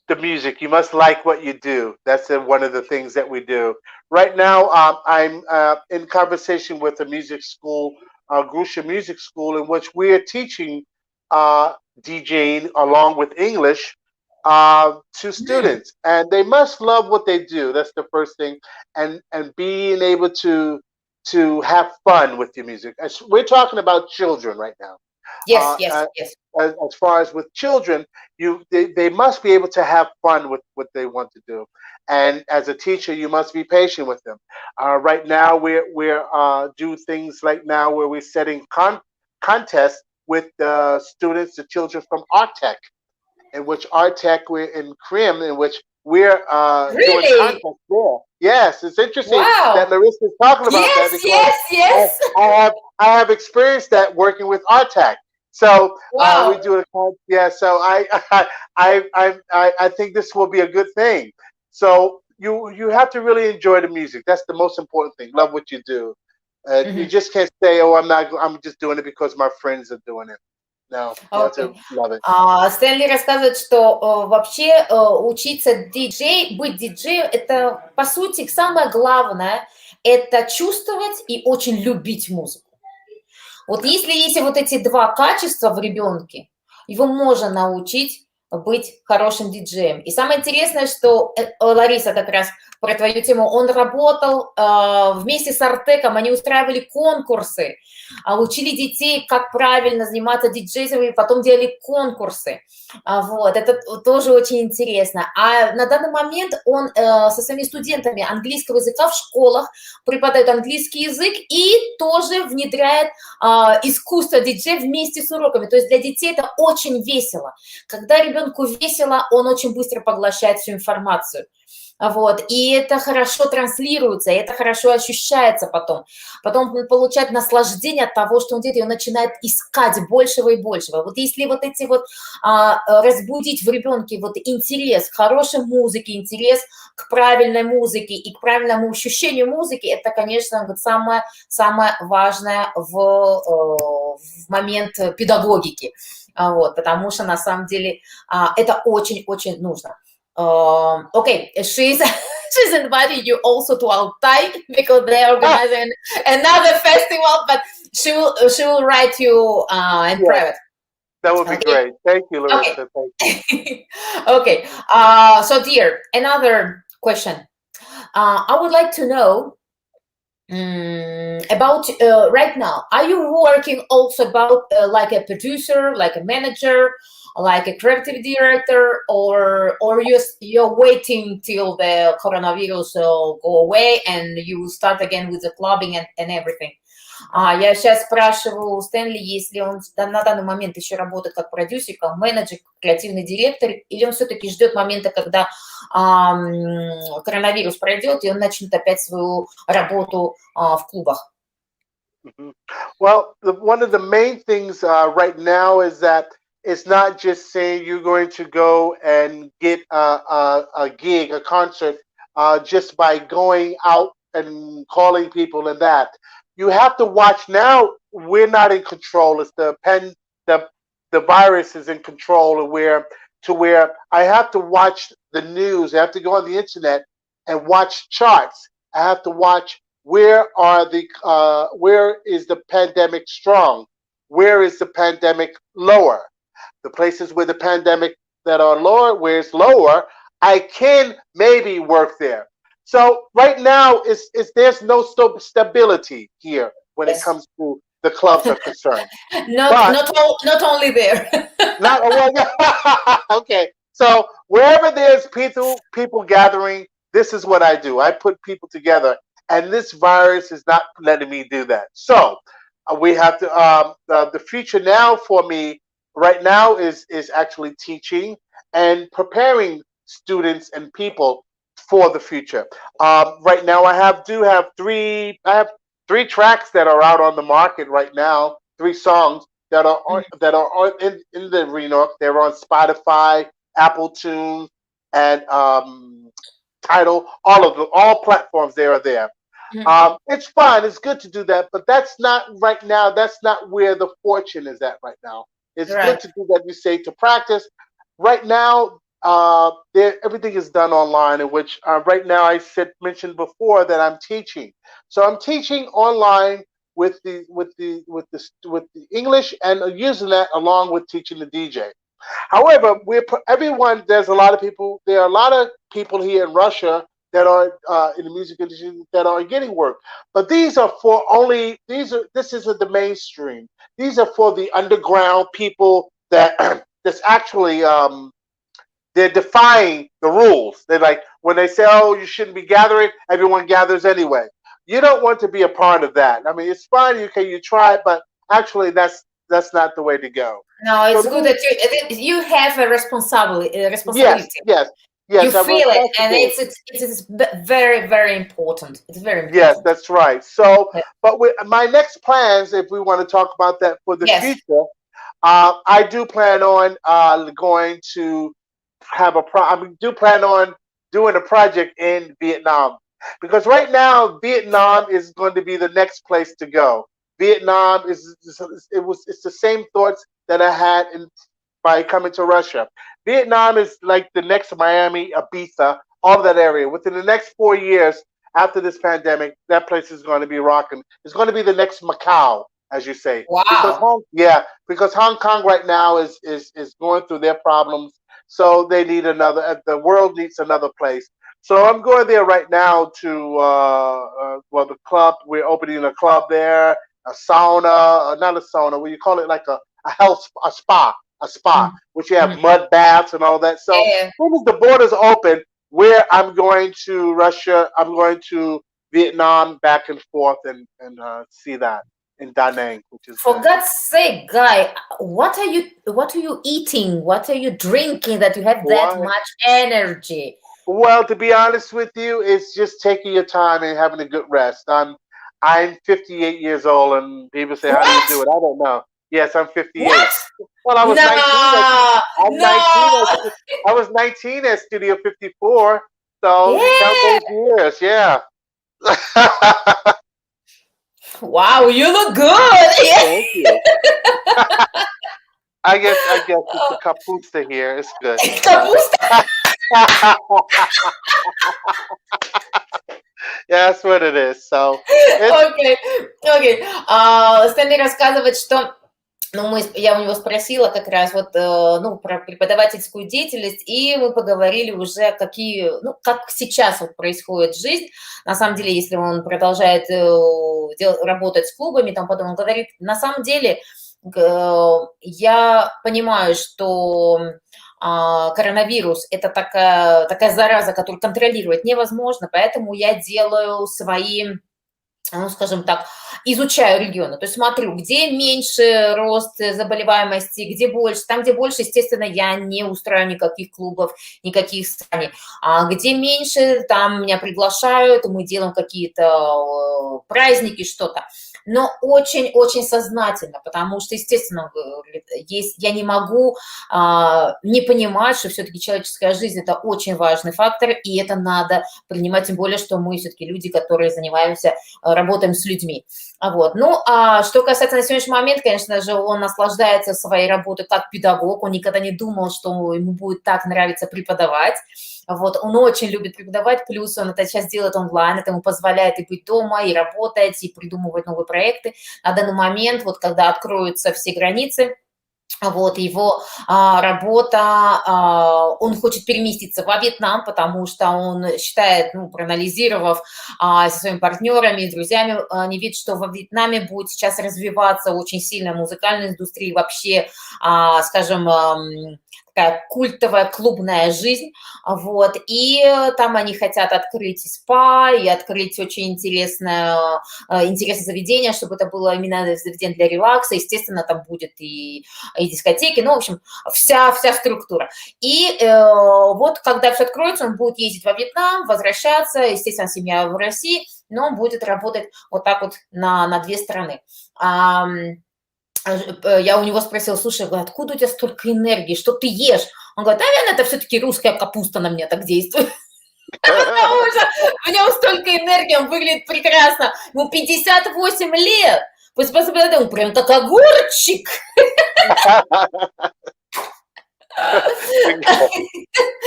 the music. You must like what you do. That's one of the things that we do. Right now, I'm in conversation with a music school, Grusha Music School, in which we are teaching DJing along with English to students. And they must love what they do. That's the first thing. And being able to have fun with your music. We're talking about children right now. Yes. as far as with children, they must be able to have fun with what they want to do, and as a teacher, you must be patient with them. Right now, we're do things like now where we're setting contests with the students, the children from Art Tech, in which Art Tech we're in Crim, in which we're doing Really? contests there. Yes, it's interesting that Wow. Larissa is talking about that Yes, because yes, I, yes. I have experienced that working with Art Tech. So we Wow. do it. Yeah. So I think this will be a good thing. So you have to really enjoy the music. That's the most important thing. Love what you do. You Мгм. just can't say, "Oh, I'm not. I'm just doing it because my friends are doing it." No, you have to Окей. love it. Стэнли рассказывает, что вообще учиться быть диджеем, это, по сути, самое главное, это чувствовать и очень любить музыку. Вот если есть вот эти два качества в ребенке, его можно научить быть хорошим диджеем. И самое интересное, что Лариса как раз про твою тему, он работал вместе с Артеком, они устраивали конкурсы, учили детей, как правильно заниматься диджеем, и потом делали конкурсы. Вот, это тоже очень интересно. А на данный момент он со своими студентами английского языка в школах преподает английский язык и тоже внедряет искусство диджея вместе с уроками. То есть для детей это очень весело. Когда ребенку весело, он очень быстро поглощает всю информацию. Вот, и это хорошо транслируется, и это хорошо ощущается потом. Потом он получает наслаждение от того, что он делает, и он начинает искать большего и большего. Вот если вот эти вот разбудить в ребенке вот интерес к хорошей музыке, интерес к правильной музыке и к правильному ощущению музыки, это, конечно, вот самое важное в момент педагогики. Вот, потому что на самом деле это очень-очень нужно. Okay, she's inviting you also to Altai because they are organizing another festival, but she will write you in private. That would be Okay. great. Thank you, Larissa. Okay. Thank you. Okay. So, dear, another question. I would like to know about right now. Are you working also about like a producer, like a manager, like a creative director, or you're waiting till the coronavirus go away and you start again with the clubbing and everything? Я сейчас спрашиваю у Стэнли, если он на данный момент еще работает как продюсер, как менеджер, креативный директор, или он все-таки ждет момента, когда коронавирус пройдет, и он начнет опять свою работу в клубах. Well, one of the main things right now is that it's not just saying you're going to go and get a gig, a concert, just by going out and calling people and that. You have to watch now. We're not in control. It's the virus is in control, and where I have to watch the news. I have to go on the internet and watch charts. I have to watch where is the pandemic strong, where is the pandemic lower. The places where the pandemic that are lower, where it's lower, I can maybe work there. So right now, there's no stability here when it comes to the clubs are concerned. Not only there. Okay. So wherever there's people gathering, this is what I do. I put people together, and this virus is not letting me do that. So we have to. The future now for me right now is actually teaching and preparing students and people for the future. Right now, I have three tracks that are out on the market right now. 3 songs that are in the Reno. They're on Spotify, Apple Tunes, and Tidal. All platforms they are there. It's fun. It's good to do that, but that's not right now. That's not where the fortune is at right now. It's good to do that. You say to practice. Right now, everything is done online. In which right now I mentioned before that I'm teaching. So I'm teaching online with the English and using that along with teaching the DJ. However, there's a lot of people. There are a lot of people here in Russia that are in the music industry that are getting work. But these are this isn't the mainstream. These are for the underground people that that's actually they're defying the rules. They're like, when they say, "Oh, you shouldn't be gathering," everyone gathers anyway. You don't want to be a part of that. I mean, it's fine. You try it, but actually, that's not the way to go. No, So it's good then, that you have a yes, responsibility. yes, You yes, I have a feel it, and responsibility. it's very, very important. It's very Yes, important. that's right. So, but with my next plans, if we want to talk about that for the Yes. future, I do plan on going to have I do plan on doing a project in Vietnam, because right now Vietnam is going to be the next place to go. Vietnam it's the same thoughts that I had by coming to Russia. Vietnam is like the next Miami, Ibiza, all of that area. Within the next 4 years after this pandemic, that place is going to be rocking. It's going to be the next Macau, as you say, because Wow. because Hong Kong right now is going through their problems, so they need another. The world needs another place. So I'm going there right now to well, the club. We're opening a club there, a sauna, not a sauna. What you call it, like a health, a spa, Mm, which you have mm. mud baths and all that. So Yeah. as soon as the borders open, where I'm going to Russia, I'm going to Vietnam, back and forth, and see that in Da Nang, which is For good. God's sake, guy, what are you eating? What are you drinking that you have that Why? much energy? Well, to be honest with you, it's just taking your time and having a good rest. I'm 58 years old, and people say, "How do you What? do it?" I don't know. Yes, I'm 58. What? Well, I was 19. No, I'm no. 19. I was 19 at Studio 54. So you count Yeah. those years, yeah. Wow, you look good. Yeah. Thank you. I guess it's a kapusta here. It's good. So. Капуста. Yeah, that's what it is. So it's Окей, окей. Стэнли рассказывает, что ну, я у него спросила как раз вот, ну, про преподавательскую деятельность, и мы поговорили уже, какие, ну, как сейчас вот происходит жизнь. На самом деле, если он продолжает работать с клубами, там потом он говорит, на самом деле, я понимаю, что коронавирус– это такая зараза, которую контролировать невозможно, поэтому я делаю свои, ну, скажем так, изучаю регионы, то есть смотрю, где меньше рост заболеваемости, где больше. Там, где больше, естественно, я не устраиваю никаких клубов, никаких страний. А где меньше, там меня приглашают, мы делаем какие-то праздники, что-то. Но очень-очень сознательно, потому что, естественно, я не могу не понимать, что все-таки человеческая жизнь– это очень важный фактор, и это надо принимать, тем более, что мы все-таки люди, которые занимаемся, работаем с людьми. Вот. Ну, а что касается на сегодняшний момент, конечно же, он наслаждается своей работой как педагог, он никогда не думал, что ему будет так нравиться преподавать. Вот, он очень любит преподавать, плюс он это сейчас делает онлайн, это ему позволяет и быть дома, и работать, и придумывать новые проекты. На данный момент, вот когда откроются все границы, вот его работа, он хочет переместиться во Вьетнам, потому что он считает, ну, проанализировав со своими партнерами, друзьями, они видят, что во Вьетнаме будет сейчас развиваться очень сильно музыкальная индустрия, вообще, скажем, такая культовая клубная жизнь, вот, и там они хотят открыть и спа, и открыть очень интересное заведение, чтобы это было именно заведение для релакса, естественно, там будет и дискотеки, ну, в общем, вся структура. И вот когда все откроется, он будет ездить во Вьетнам, возвращаться, естественно, семья в России, но он будет работать вот так вот на две страны. Я у него спросила, слушай, откуда у тебя столько энергии, что ты ешь? Он говорит, наверное, это все-таки русская капуста на меня так действует. Потому что в нем столько энергии, он выглядит прекрасно. Ему 58 лет. Посмотри, он прям как огурчик.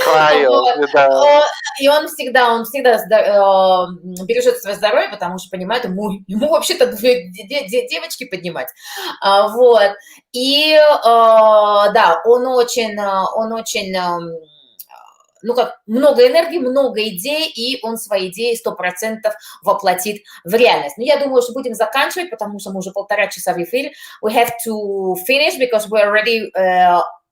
Cryo, Вот. И он всегда бережет свое здоровье, потому что понимает, ему вообще-то девочки поднимать. Вот. И да, он очень ну как, много энергии, много идей, и он свои идеи 100% воплотит в реальность. Но я думаю, что будем заканчивать, потому что мы уже 1,5 часа в эфире. We have to finish because we're already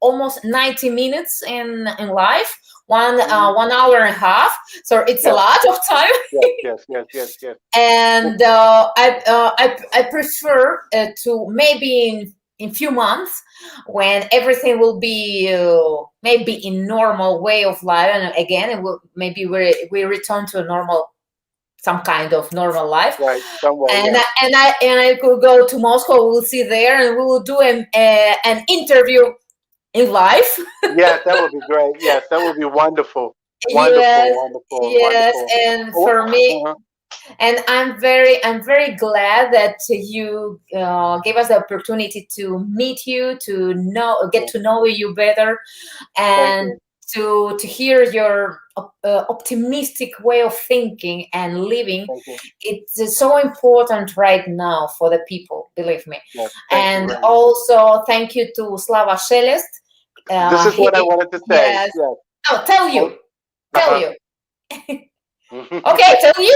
almost 90 minutes in live. 1 hour and a half, so it's a lot of time. Yes. And I prefer to maybe in few months when everything will be maybe in normal way of life, and again, it will, maybe we return to a normal, some kind of normal life. Right, somewhere. And I could go to Moscow. We'll see there, and we will do an interview in life. Yes, that would be great. Yes, that would be wonderful. Yes, Wonderful. and for me, and I'm very glad that you gave us the opportunity to meet you, to get to know you better, and to hear your optimistic way of thinking and living. It's so important right now for the people, believe me. Yes, and also thank you to Slava Shelest. This is what I wanted to say. Yes. Oh, tell you. Okay, tell you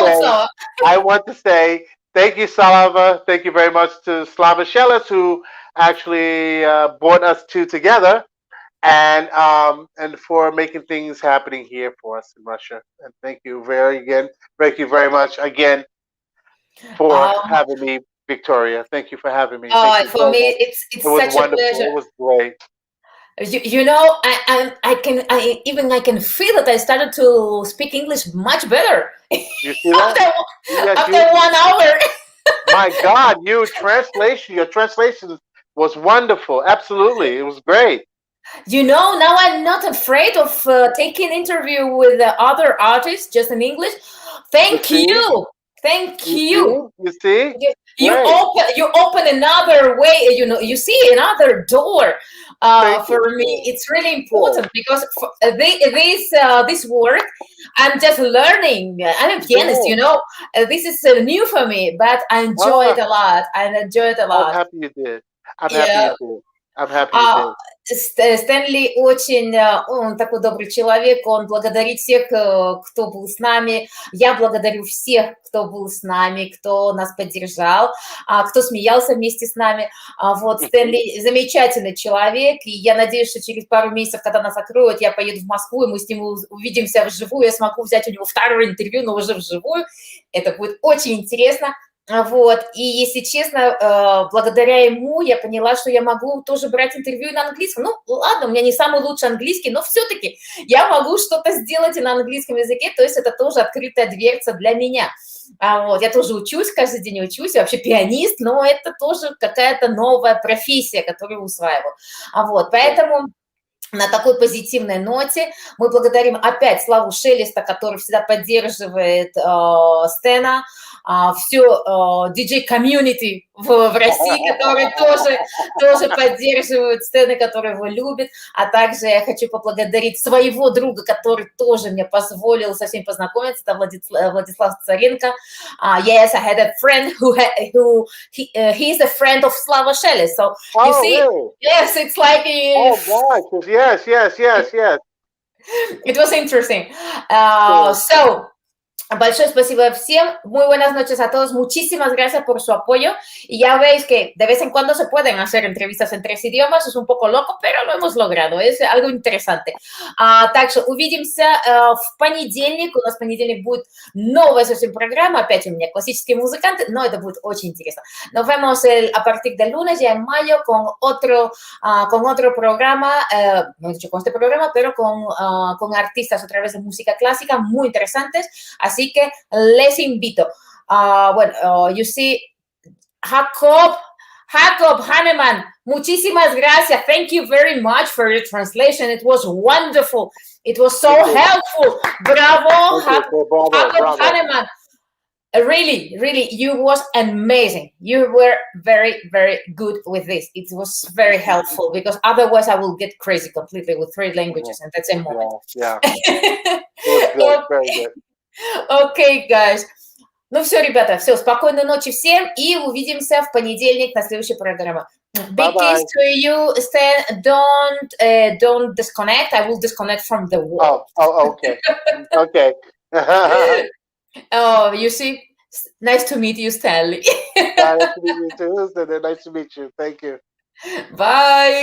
also. I want to say thank you, Slava. Thank you very much to Slava Shelest, who actually brought us two together, and for making things happening here for us in Russia. And thank you very much again for having me, Victoria. Thank you for having me. For me, it's such a pleasure. It was great. You know, I can feel that I started to speak English much better. You see that? after 1 hour. My God, your translation was wonderful. Absolutely, it was great. You know, now I'm not afraid of taking interview with other artists just in English. Thank you. You see? You open another way. You know, you see another door. For me, it's really important because for this work, I'm just learning. I'm a pianist, you know. This is new for me, but I enjoy it a lot. I'm happy you did. I'm happy you did. Стэнли очень, он такой добрый человек, он благодарит всех, кто был с нами. Я благодарю всех, кто был с нами, кто нас поддержал, кто смеялся вместе с нами. Вот, Стэнли замечательный человек, и я надеюсь, что через пару месяцев, когда нас закроют, я поеду в Москву, и мы с ним увидимся вживую, я смогу взять у него второе интервью, но уже вживую. Это будет очень интересно. Вот, и если честно, благодаря ему я поняла, что я могу тоже брать интервью и на английском. Ну, ладно, у меня не самый лучший английский, но все-таки я могу что-то сделать и на английском языке, то есть это тоже открытая дверца для меня. Вот, я тоже учусь, каждый день учусь, я вообще пианист, но это тоже какая-то новая профессия, которую усваиваю. Вот, поэтому... На такой позитивной ноте мы благодарим опять Славу Шелеста, который всегда поддерживает Стэна, все диджей-комьюнити в России, которые тоже поддерживают Стэна, которые его любят. А также я хочу поблагодарить своего друга, который тоже мне позволил со всеми познакомиться, это Владислав Царенко. Yes, I had a friend he's a friend of Slava Shelest. So you see, really? Yes, it's like Yes. It was interesting. So, большое спасибо всем. Muy buenas noches a todos. Muchísimas gracias por su apoyo. Y ya veis que de vez en cuando se pueden hacer entrevistas en 3 idiomas. Es un poco loco, pero lo hemos logrado. Es algo interesante. Также увидимся в понедельник. У нас в понедельник будет новая совсем программа. Опять у меня классические музыканты, но это будет очень интересно. Nos vemos a partir del lunes, ya en mayo, con otro programa, no he dicho con este programa, pero con artistas a través de música clásica muy interesantes. Así que les invito. You see, Jacob Hanneman, muchísimas gracias. Thank you very much for your translation. It was wonderful. It was so helpful. Bravo, Jacob Hanneman. Really, you was amazing. You were very, very good with this. It was very helpful because otherwise I will get crazy completely with 3 languages and that's a moment. Yeah. It was good. Very good. Okay, guys. Ну все, ребята, все, спокойной ночи всем и увидимся в понедельник на следующей программе. Big Bye-bye. kiss to you, Stan. Don't disconnect. I will disconnect from the world. Okay. Okay. Oh, you see, nice to meet you, Stanley. Nice to meet you too. Nice to meet you. Thank you. Bye.